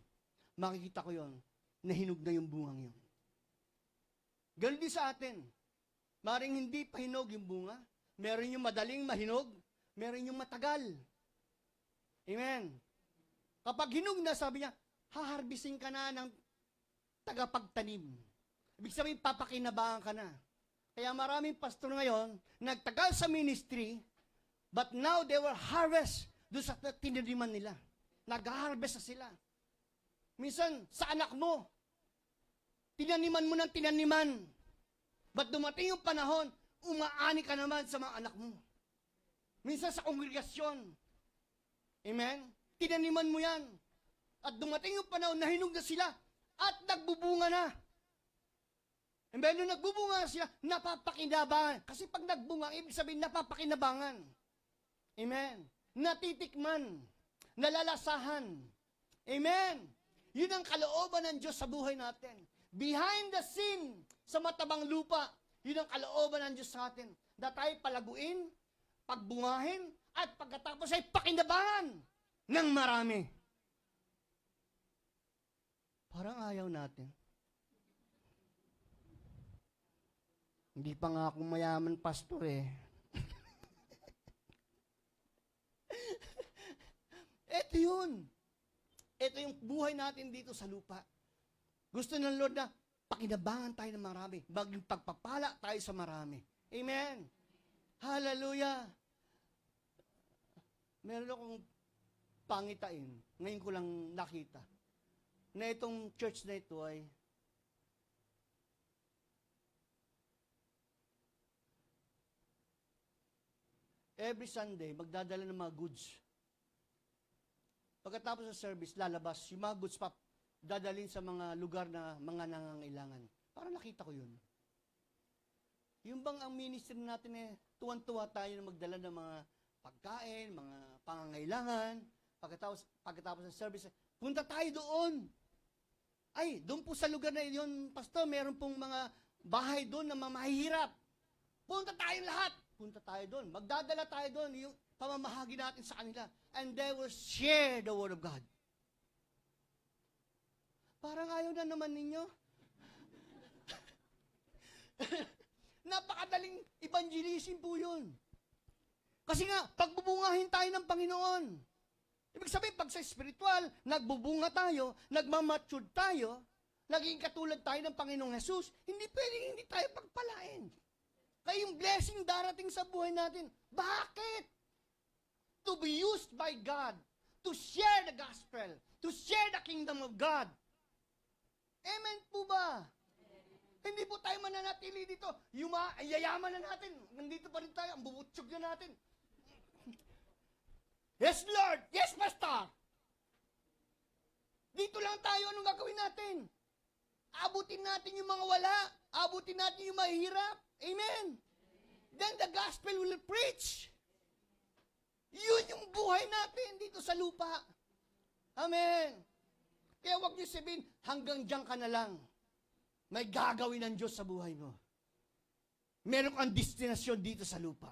makikita ko yon na hinog na yung bungang yun. Ganun din sa atin. Maring hindi pa hinog yung bunga. Meron yung madaling mahinog. Meron yung matagal. Amen. Kapag hinog na, sabi niya, haharbisin ka na ng tagapagtanim. Ibig sabihin, papakinabangan ka na. Kaya maraming pastor ngayon, nagtagal sa ministry, but now they will harvest doon sa tinaniman nila. Nag-harvest na sila. Minsan, sa anak mo, tinaniman mo ng tinaniman. But dumating yung panahon, umaani ka naman sa mga anak mo. Minsan sa kongregasyon. Amen? Tinaniman mo yan. At dumating yung panahon na hinog na sila at nagbubunga na. Amen? Nung nagbubunga na sila, napapakinabangan. Kasi pag nagbunga, ibig sabihin napapakinabangan. Amen? Natitikman. Nalalasahan. Amen? Yun ang kalooban ng Diyos sa buhay natin. Behind the scene, sa matabang lupa, yun ang kalooban ng Diyos sa atin. Na tayo palaguin, pagbungahin, at pagkatapos ay pakinabangan ng marami. Parang ayaw natin. Hindi pa nga akong mayaman, pastor eh. Ito yun. Ito yung buhay natin dito sa lupa. Gusto ng Lord na pakinabangan tayo ng marami. Maging pagpapala tayo sa marami. Amen. Hallelujah. Meron akong pangitain. Ngayon ko lang nakita. Na itong church na ito ay every Sunday, magdadala ng mga goods. Pagkatapos ng service, lalabas, yung mga goods dadalhin sa mga lugar na mga nangangailangan. Parang nakita ko yun. Yung bang ang ministry natin tuwan-tuwa tayo na magdala ng mga pagkain, mga pangangailangan, pagkatapos ng service, punta tayo doon. Ay, doon po sa lugar na yun, Pastor, meron pong mga bahay doon na mahihirap. Punta tayo lahat. Punta tayo doon. Magdadala tayo doon yung pamamahagi natin sa kanila. And they will share the Word of God. Parang ayaw na naman ninyo. Napakadaling evangelism po yun. Kasi nga, pagbubungahin tayo ng Panginoon. Ibig sabihin, pag sa spiritual, nagbubunga tayo, nagmamature tayo, naging katulad tayo ng Panginoong Jesus, hindi pwedeng hindi tayo pagpalain. Kaya yung blessing darating sa buhay natin. Bakit? To be used by God, to share the gospel, to share the kingdom of God. Amen po ba? Hindi po tayo mananatili dito. Yayaman na natin. Nandito pa rin tayo. Ang bubutsog na natin. Yes, Lord. Yes, Pastor. Dito lang tayo. Anong gagawin natin? Abutin natin yung mga wala. Abutin natin yung mahihirap. Amen. Then the gospel will preach. Yun yung buhay natin dito sa lupa. Amen. Kaya huwag niyo sabihin, hanggang diyan ka na lang. May gagawin ng Diyos sa buhay mo. Meron kang destinasyon dito sa lupa.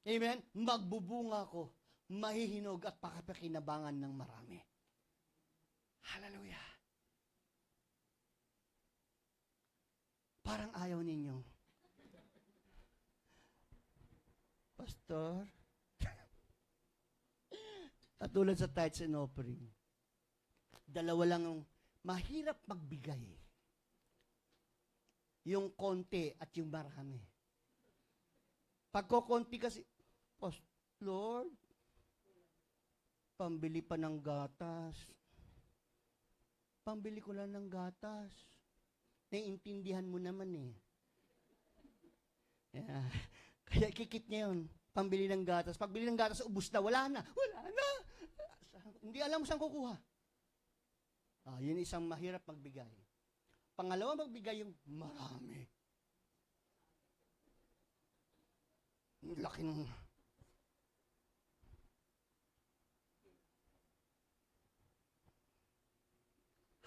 Amen? Magbubunga ko, mahihinog at pakapakinabangan ng marami. Hallelujah. Parang ayaw ninyo. Pastor, katulad sa tithes and offering, dalawa lang ang mahirap magbigay. Yung konti at yung marami. Pagko-konti kasi, Lord, pambili pa ng gatas. Pambili ko lang ng gatas. Naiintindihan mo naman eh. Yeah. Kaya kikit niya yun. Pambili ng gatas. Pagbili ng gatas, ubus na. Wala na. Wala na. Hindi alam mo saan kukuha. Yun isang mahirap magbigay. Pangalawa, magbigay yung marami. Laki ng...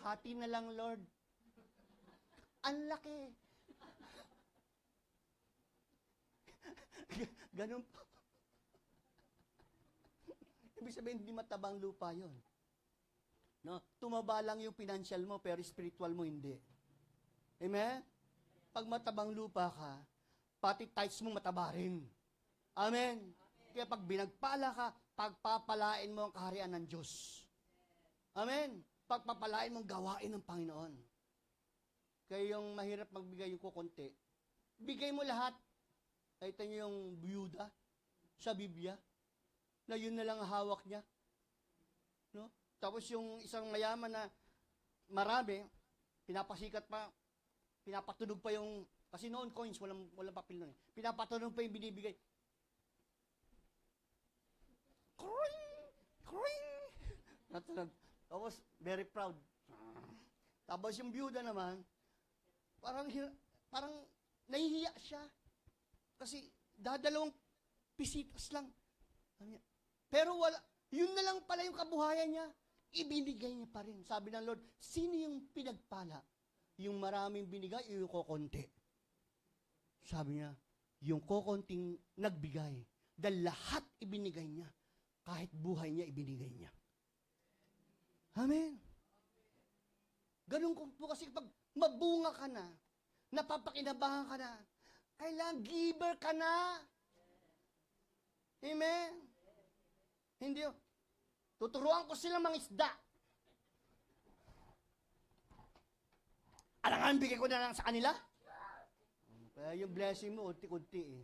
Hati na lang, Lord. Ang laki. Ganun po. Ibig sabihin, hindi matabang lupa yon. No? Tumaba lang yung financial mo, pero spiritual mo hindi. Amen? Pag matabang lupa ka, pati tithes mo mataba rin. Amen? Kaya pag binagpala ka, pagpapalain mo ang kaharian ng Diyos. Amen? Pagpapalain mo ang gawain ng Panginoon. Kaya yung mahirap magbigay yung kukunti, bigay mo lahat. Kahit niyo yung byuda sa Biblia, na yun na lang ang hawak niya. No? Tapos yung isang mayaman na marami, pinapasikat pa, pinapatunog pa yung, kasi noon coins, walang papel noon eh. Pinapatunog pa yung binibigay. Kroing! Kroing! Natunog. Tapos, very proud. Tapos yung byuda naman, parang nahihiya siya. Kasi dadalawang pisitas lang. Pero wala, yun na lang pala yung kabuhayan niya. Ibinigay niya pa rin. Sabi ng Lord, sino yung pinagpala? Yung maraming binigay, yung kokonti. Sabi niya, yung kokonting nagbigay. Dahil lahat ibinigay niya. Kahit buhay niya, ibinigay niya. Amen. Ganun po kasi kapag mabunga ka na, napapakinabangan ka na, kailangan giver ka na. Amen. Hindi. Tuturuan ko sila mga isda. Alangan, bigay ko na lang sa kanila. Kaya yung blessing mo, unti-unti eh.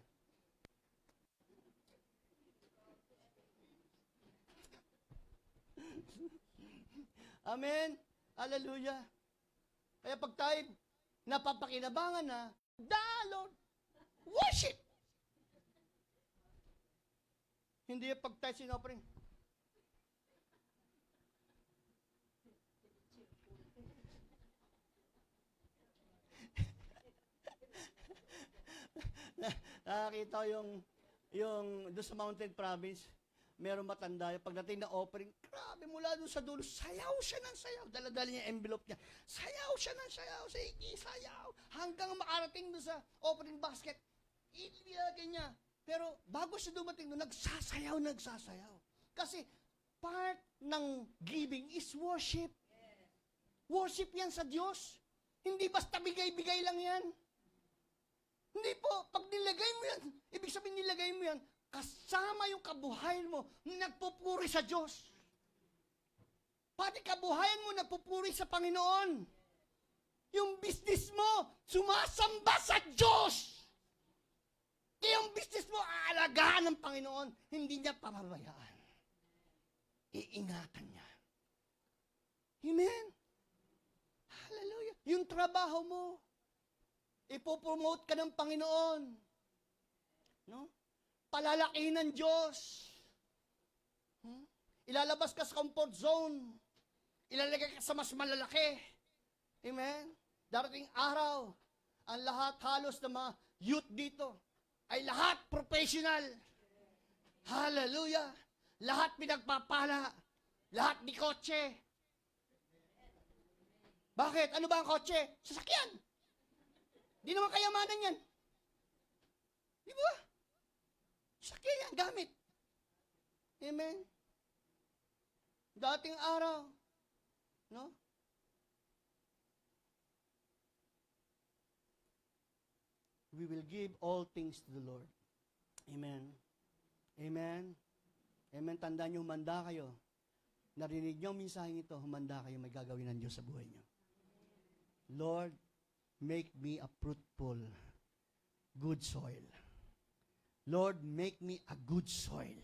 Amen. Hallelujah. Kaya pag tayo napapakinabangan na, Lord, worship. Hindi pag tayo sinopering. Nakakita ko yung doon sa Mountain Province, meron matanda, yung pagdating na offering, grabe, mula doon sa dulo, sayaw siya ng sayaw. Dala-dala niya yung envelope niya. Sayaw siya ng sayaw, sayaw. Hanggang makarating doon sa offering basket, ilagay niya. Pero bago siya dumating doon, nagsasayaw. Kasi part ng giving is worship. Worship yan sa Diyos. Hindi basta bigay-bigay lang yan. Hindi po, pag nilagay mo yan, ibig sabihin nilagay mo yan, kasama yung kabuhayan mo, nagpupuri sa Diyos. Pati kabuhayan mo, nagpupuri sa Panginoon. Yung business mo, sumasamba sa Diyos. Kaya yung business mo, aalagaan ng Panginoon, hindi niya pababayaan. Iingatan niya. Amen? Hallelujah. Yung trabaho mo, ipopromote ka ng Panginoon. No? Palalaki ng Diyos. Ilalabas ka sa comfort zone. Ilalagay ka sa mas malalaki. Amen? Darating araw, ang lahat halos ng mga youth dito, ay lahat professional. Hallelujah. Lahat pinagpapala. Lahat ni kotse. Bakit? Ano ba ang kotse? Sasakyan. Di naman kayamanan yan. Di ba? Sasakyan yan, gamit. Amen? Dating araw. No? We will give all things to the Lord. Amen. Amen. Amen. Tandaan nyo, humanda kayo. Narinig nyo ang mensaheng ito, humanda kayo, may gagawin ng Diyos sa buhay nyo. Lord, make me a fruitful, good soil. Lord, make me a good soil.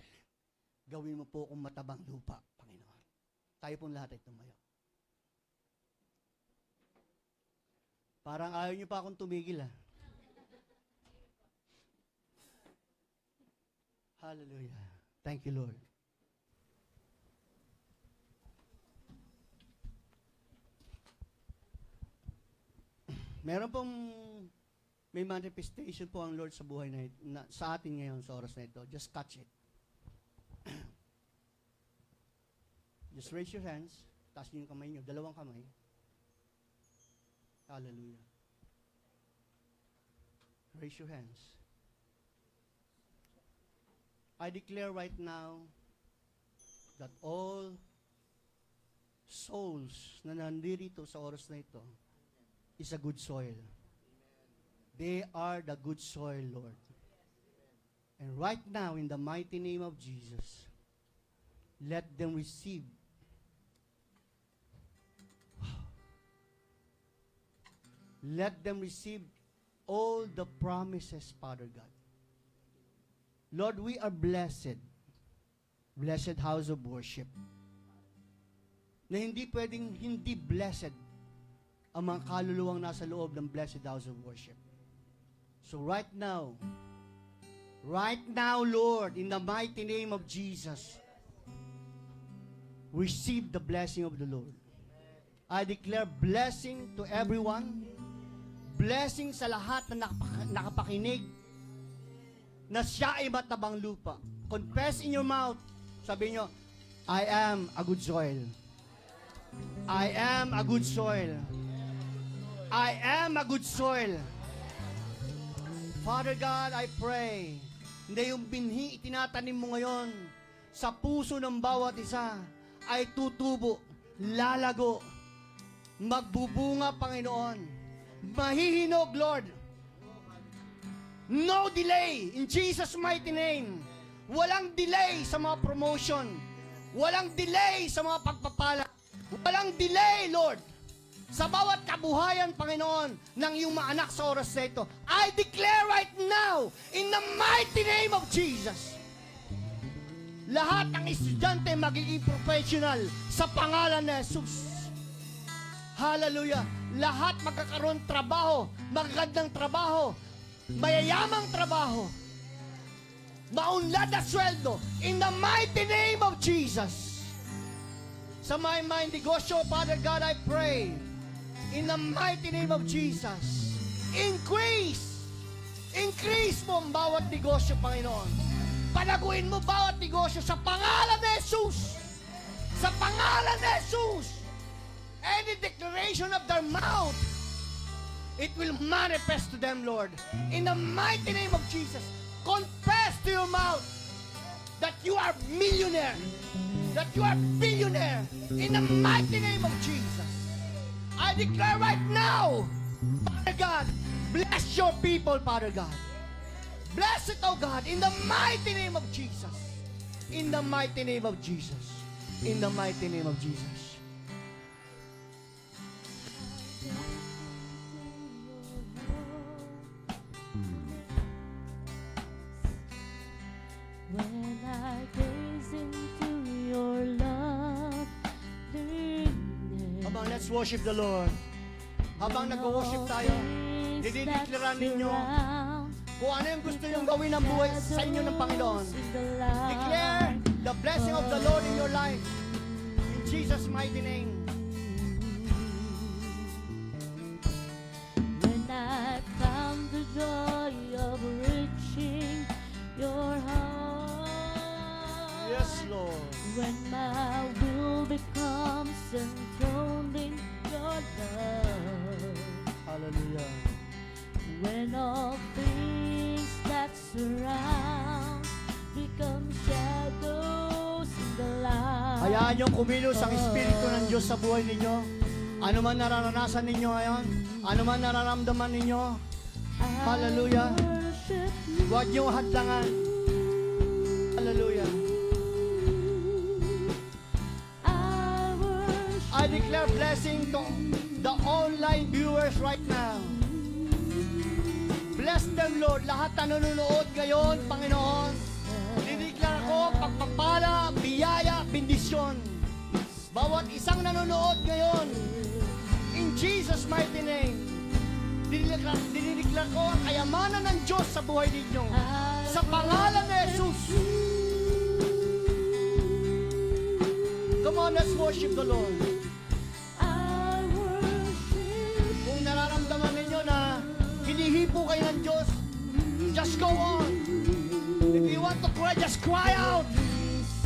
Gawin mo po akong matabang lupa, Panginoon. Tayo pong lahat ay tumayo. Parang ayaw nyo pa akong tumigil, ha? Hallelujah. Thank you, Lord. May manifestation po ang Lord sa buhay sa atin ngayon sa oras na ito. Just catch it. Just raise your hands. Taas niyo yung kamay niyo. Dalawang kamay. Hallelujah. Raise your hands. I declare right now that all souls na nandito sa oras na ito is a good soil. They are the good soil, Lord. And right now, in the mighty name of Jesus, let them receive all the promises, Father God. Lord, we are blessed. Blessed house of worship. Na hindi pwedeng hindi blessed ang mga kaluluwang nasa loob ng blessed house of worship. So right now, Lord, in the mighty name of Jesus, receive the blessing of the Lord. I declare blessing to everyone, blessing sa lahat na nakapakinig, na siya ay matabang lupa. Confess in your mouth. Sabi nyo, I am a good soil. I am a good soil. I am a good soil. Father God, I pray, hindi yung binhi itinatanim mo ngayon sa puso ng bawat isa ay tutubo, lalago, magbubunga, Panginoon. Mahihinog, Lord. No delay in Jesus' mighty name. Walang delay sa mga promotion. Walang delay sa mga pagpapala. Walang delay, Lord, sa bawat kabuhayan, Panginoon, ng iyong mga anak sa oras na ito. I declare right now, in the mighty name of Jesus, lahat ng estudyante magiging professional sa pangalan ni Jesus. Hallelujah. Lahat magkakaroon trabaho, magagandang trabaho, mayayamang trabaho, maunlad na sweldo, in the mighty name of Jesus. Sa my negosyo, Father God, I pray, in the mighty name of Jesus, increase Increase mo ang bawat negosyo, Panginoon. Palaguin mo bawat negosyo sa pangalan ni Jesus. Sa pangalan ni Jesus. Any declaration of their mouth, it will manifest to them, Lord. In the mighty name of Jesus, confess to your mouth that you are millionaire, that you are billionaire. In the mighty name of Jesus, I declare right now, Father God, bless your people, Father God. Bless it, oh God, in the mighty name of Jesus. In the mighty name of Jesus. In the mighty name of Jesus. When I gaze into your love, Habang let's worship the Lord. Habang nag-worship tayo, didideklara ninyo kung ano yung gusto nyong gawin ng buhay sa inyo ng Panginoon. Declare the blessing of the Lord in your life. In Jesus' mighty name. When I found the joy of reaching your heart. Yes, Lord. When my will becomes enthroned in your love. Hallelujah. When all things that surround become shadows in the light. Hayaan niyong kumilos ang Espiritu ng Diyos sa buhay ninyo. Ano man nararanasan ninyo ngayon, ano man nararamdaman ninyo, hallelujah. Huwag niyong hadlangan. Hallelujah. I declare blessing to the online viewers right now. Bless them, Lord. Lahat na nanonood ngayon, Panginoon. Dideklara ko, pagpapala, biyaya, bendisyon. Bawat isang nanonood ngayon, in Jesus' mighty name, dideklara ko ang kayamanan ng Diyos sa buhay ninyo. Sa pangalan ni Jesus. Come on, let's worship the Lord. Kung nararamdaman ninyo na hinihipo kayo ng Diyos, just go on. If you want to cry, just cry out.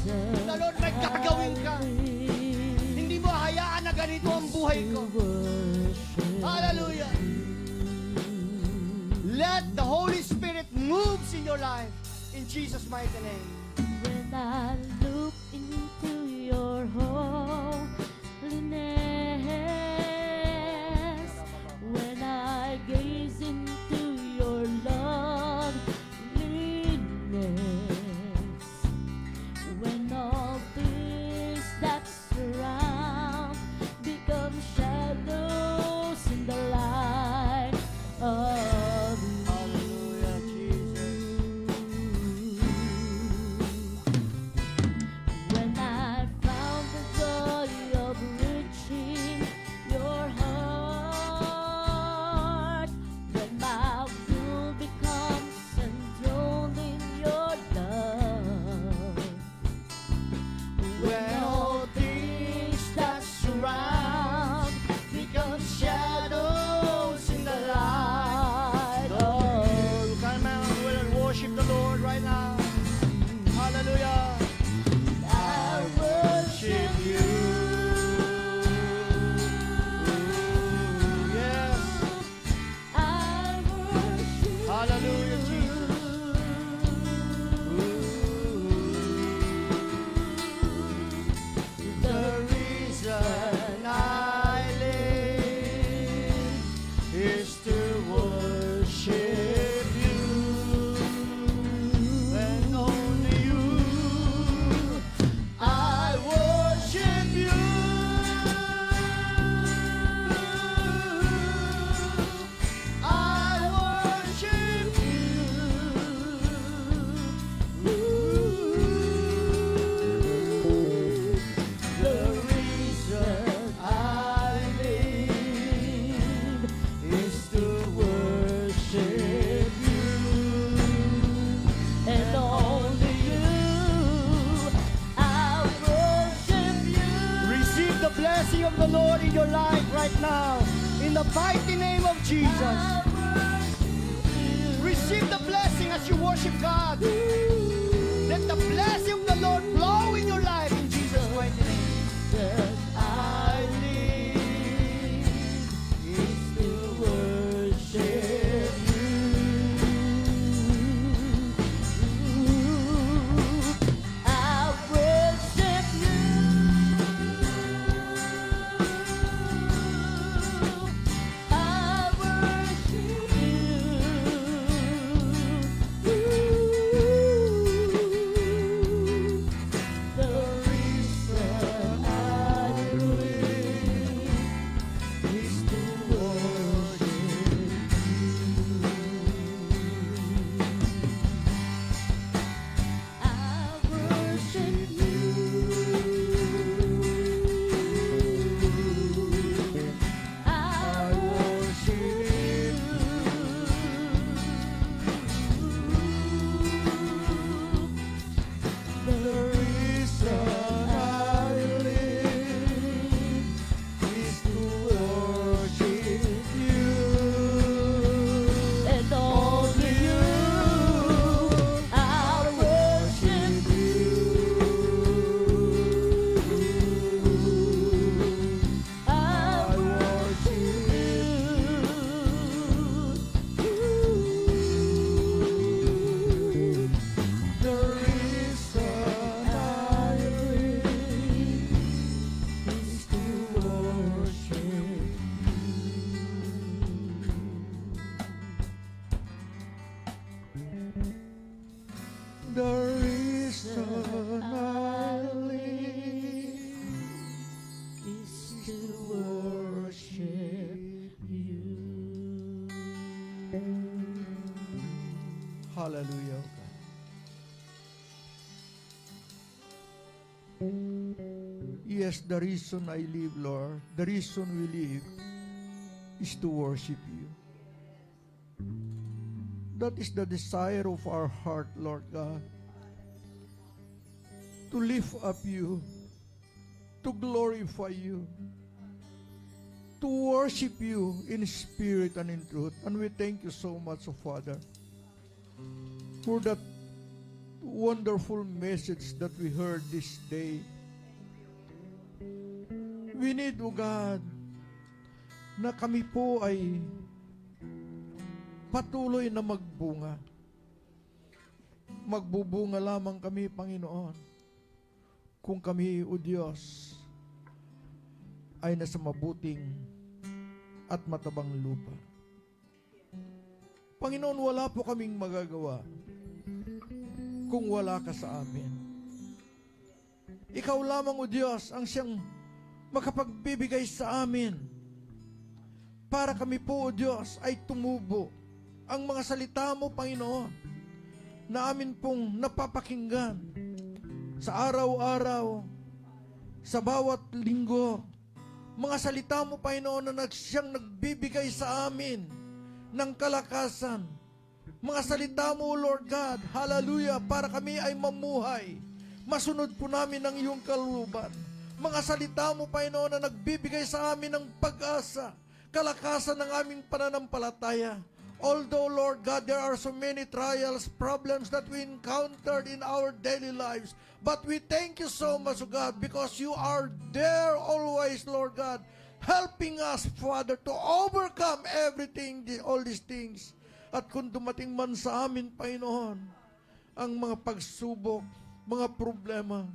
The Lord, may gagawin ka. Hindi mo hayaan na ganito ang buhay ko. Hallelujah. Let the Holy Spirit move in your life. In Jesus' mighty name. When I look into your holiness, when I gaze into your loveliness, when all things that surround become shadows in the light of Hallelujah, Jesus. when I found the joy of reaching your heart, when my will becomes enthroned in your love, When all things that surround become shadows in the light. Oh, come on, we'll worship the Lord right now. Hallelujah. I worship you. Yes. I worship Hallelujah, Jesus. The reason I live is to worship you, and only you. I worship you. I worship you. The reason I live is to worship you, and only you. I worship you. receive the blessing of the Lord in your life right now, in the mighty name of Jesus. I worship you. Receive receive the blessing as you worship God. Let the blessing of the Lord blow in your life in Jesus' mighty name. Jesus, I live is to worship you. I worship you. I worship you. The reason I breathe is to worship you. I worship you. I worship you. The reason I live is to worship you. And only you, I worship you. I worship you. The reason I live is to worship you. The reason I live is to worship you. Hallelujah, O God. Yes, the reason I live, Lord, the reason we live is to worship you. That is the desire of our heart, Lord God. To lift up you, to glorify you, to worship you in spirit and in truth. And we thank you so much, O Father, for that wonderful message that we heard this day. We need, O God, na kami po ay patuloy na magbunga. Magbubunga lamang kami, Panginoon, kung kami, O Diyos, ay nasa mabuting at matabang lupa. Panginoon, wala po kaming magagawa kung wala ka sa amin. Ikaw lamang, O Diyos, ang siyang makapagbibigay sa amin para kami po, O Diyos, ay tumubo. Ang mga salita mo, Panginoon, na amin pong napapakinggan sa araw-araw, sa bawat linggo, mga salita mo, Panginoon, na siyang nagbibigay sa amin ng kalakasan. Mga salita mo, Lord God, hallelujah, para kami ay mamuhay. Masunod po namin ang iyong kalooban. Mga salita mo, Panginoon, na nagbibigay sa amin ng pag-asa, kalakasan ng aming pananampalataya. Although, Lord God, there are so many trials, problems that we encountered in our daily lives, but we thank you so much, God, because you are there always, Lord God, helping us, Father, to overcome everything, all these things. At kung dumating man sa amin, Panginoon, ang mga pagsubok, mga problema,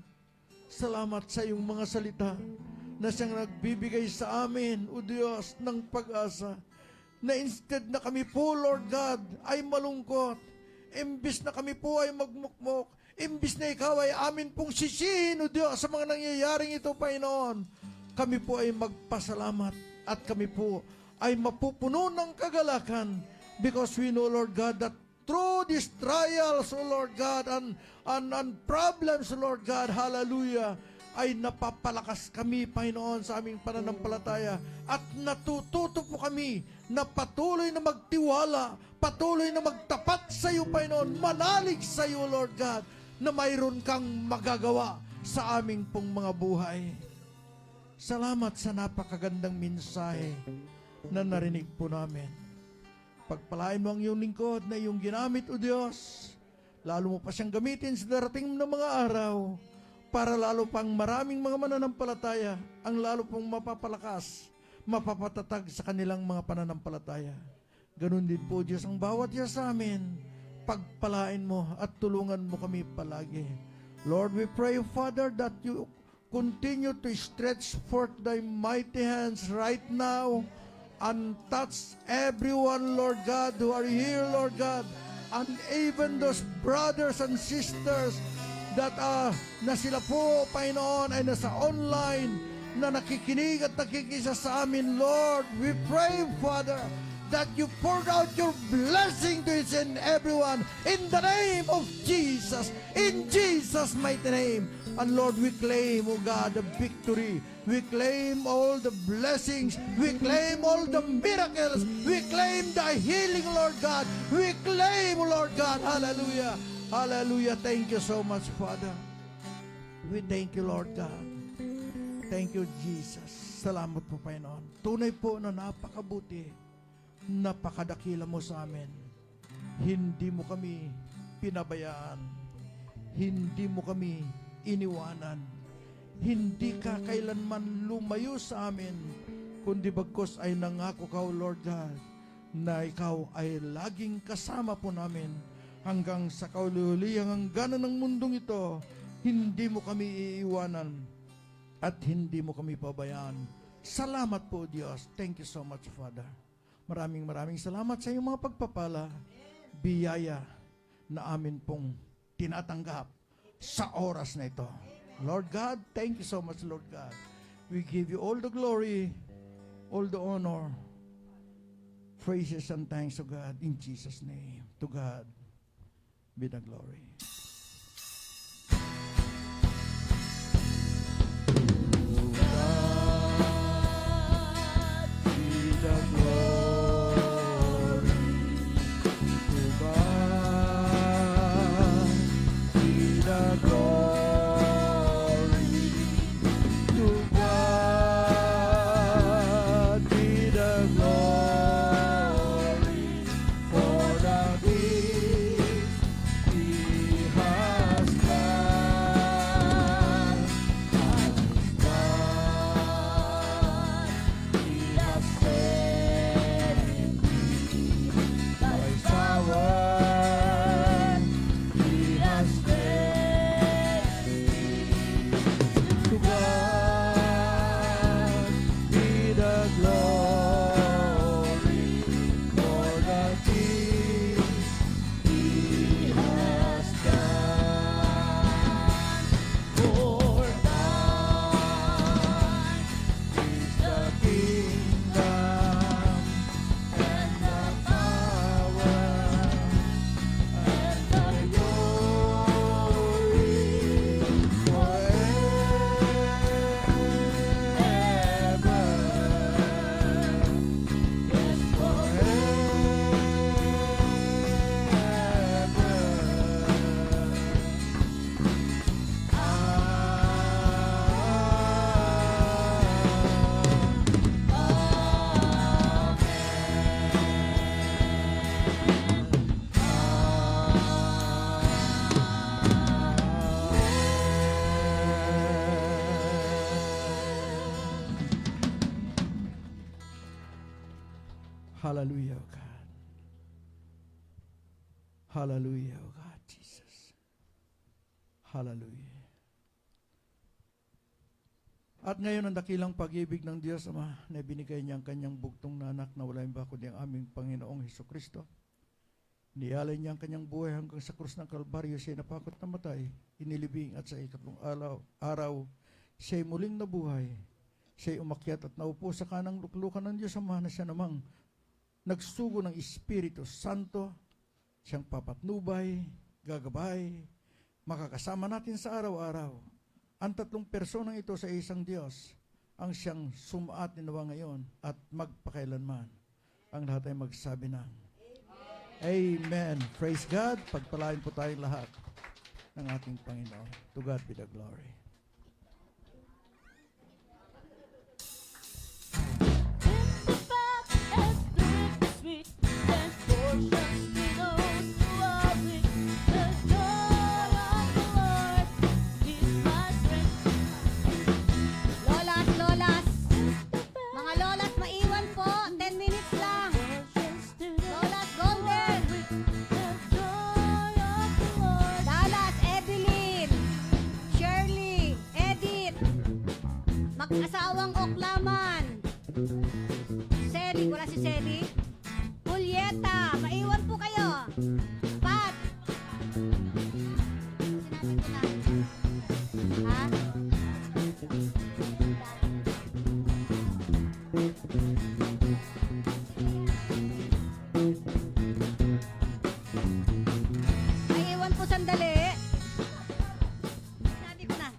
salamat sa iyong mga salita na siyang nagbibigay sa amin, O Diyos, ng pag-asa, na instead na kami po, Lord God, ay malungkot, imbis na kami po ay magmukmok, imbis na ikaw ay amin pong sisihin, O Diyos, sa mga nangyayaring ito, Panginoon, kami po ay magpasalamat at kami po ay mapupuno ng kagalakan because we know, Lord God, that through these trials, O Lord God, and problems, Lord God, hallelujah, ay napapalakas kami, Panginoon, sa aming pananampalataya at natututo po kami na patuloy na magtiwala, patuloy na magtapat sa iyo, Panginoon, manalig sa iyo, Lord God, na mayroon kang magagawa sa aming pong mga buhay. Salamat sa napakagandang mensahe na narinig po namin. Pagpalain mo ang iyong lingkod na iyong ginamit, O Diyos. Lalo mo pa siyang gamitin sa darating na mga araw para lalo pang maraming mga mananampalataya ang lalo pong mapapalakas, mapapatatag sa kanilang mga pananampalataya. Ganun din po, Diyos, ang bawat iya sa amin. Pagpalain mo at tulungan mo kami palagi. Lord, we pray, Father, that you continue to stretch forth thy mighty hands right now and touch everyone, Lord God, who are here, Lord God, and even those brothers and sisters that na sila po, Panginoon, ay nasa online na nakikinig at nakikisa sa amin, Lord. We pray, Father, that you poured out your blessing to each and everyone in the name of Jesus, in Jesus' mighty name. And Lord, we claim, oh God, the victory. We claim all the blessings. We claim all the miracles. We claim the healing, Lord God. We claim, Lord God. Hallelujah. Hallelujah. Thank you so much, Father. We thank you, Lord God. Thank you, Jesus. Salamat po, Panginoon. Tunay po na napakabuti. Napakadakila mo sa amin. Hindi mo kami pinabayaan. Hindi mo kami iniwanan. Hindi ka kailanman lumayo sa amin, kundi bagkus ay nangako ka, Lord God, na ikaw ay laging kasama po namin hanggang sa kaulihulihang hangganan ng mundong ito. Hindi mo kami iiwanan at hindi mo kami pabayaan. Salamat po, Diyos. Thank you so much, Father. Maraming salamat sa iyong mga pagpapala, biyaya na amin pong tinatanggap sa oras na ito. Lord God, thank you so much, Lord God. We give you all the glory, all the honor, praises and thanks to God in Jesus' name. To God be the glory. Hallelujah, oh God. Hallelujah, oh God, Jesus. Hallelujah. At ngayon ang dakilang pag-ibig ng Diyos Ama na binigay niya ang kanyang bugtong na anak na wala iba kundi ang aming Panginoong Hesukristo. Niyalay niya ang kanyang buhay hanggang sa krus ng Kalbaryo, siya napakot na matay, inilibing at sa ikatlong araw, siya'y muling nabuhay. Siya'y umakyat at naupo sa kanang luklukan ng Diyos Ama na siya namang nagsugo ng Espiritu Santo, siyang papatnubay, gagabay, makakasama natin sa araw-araw. Ang tatlong personang ito sa isang Diyos, ang siyang sumaat ninawa ngayon at magpakailanman. Ang lahat ay magsabi ng Amen. Praise God. Pagpalain po tayong lahat ng ating Panginoon. To God be the glory. Sweet, Lolas, lolas. Mga lolas, maiwan po. 10 minutes lang. Lolas, golden. Dallas, Evelyn, Shirley, Edith, mag-asawang Oklaman, Sally, wala si Sally, Julieta, maiwan po kayo. Pat, sinabi ko na. Ha? Maiwan po sandali. Sinabi ko na.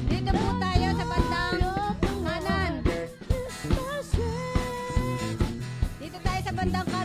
Dito po tayo sa bandang kanan. Dito tayo sa bandang kanan.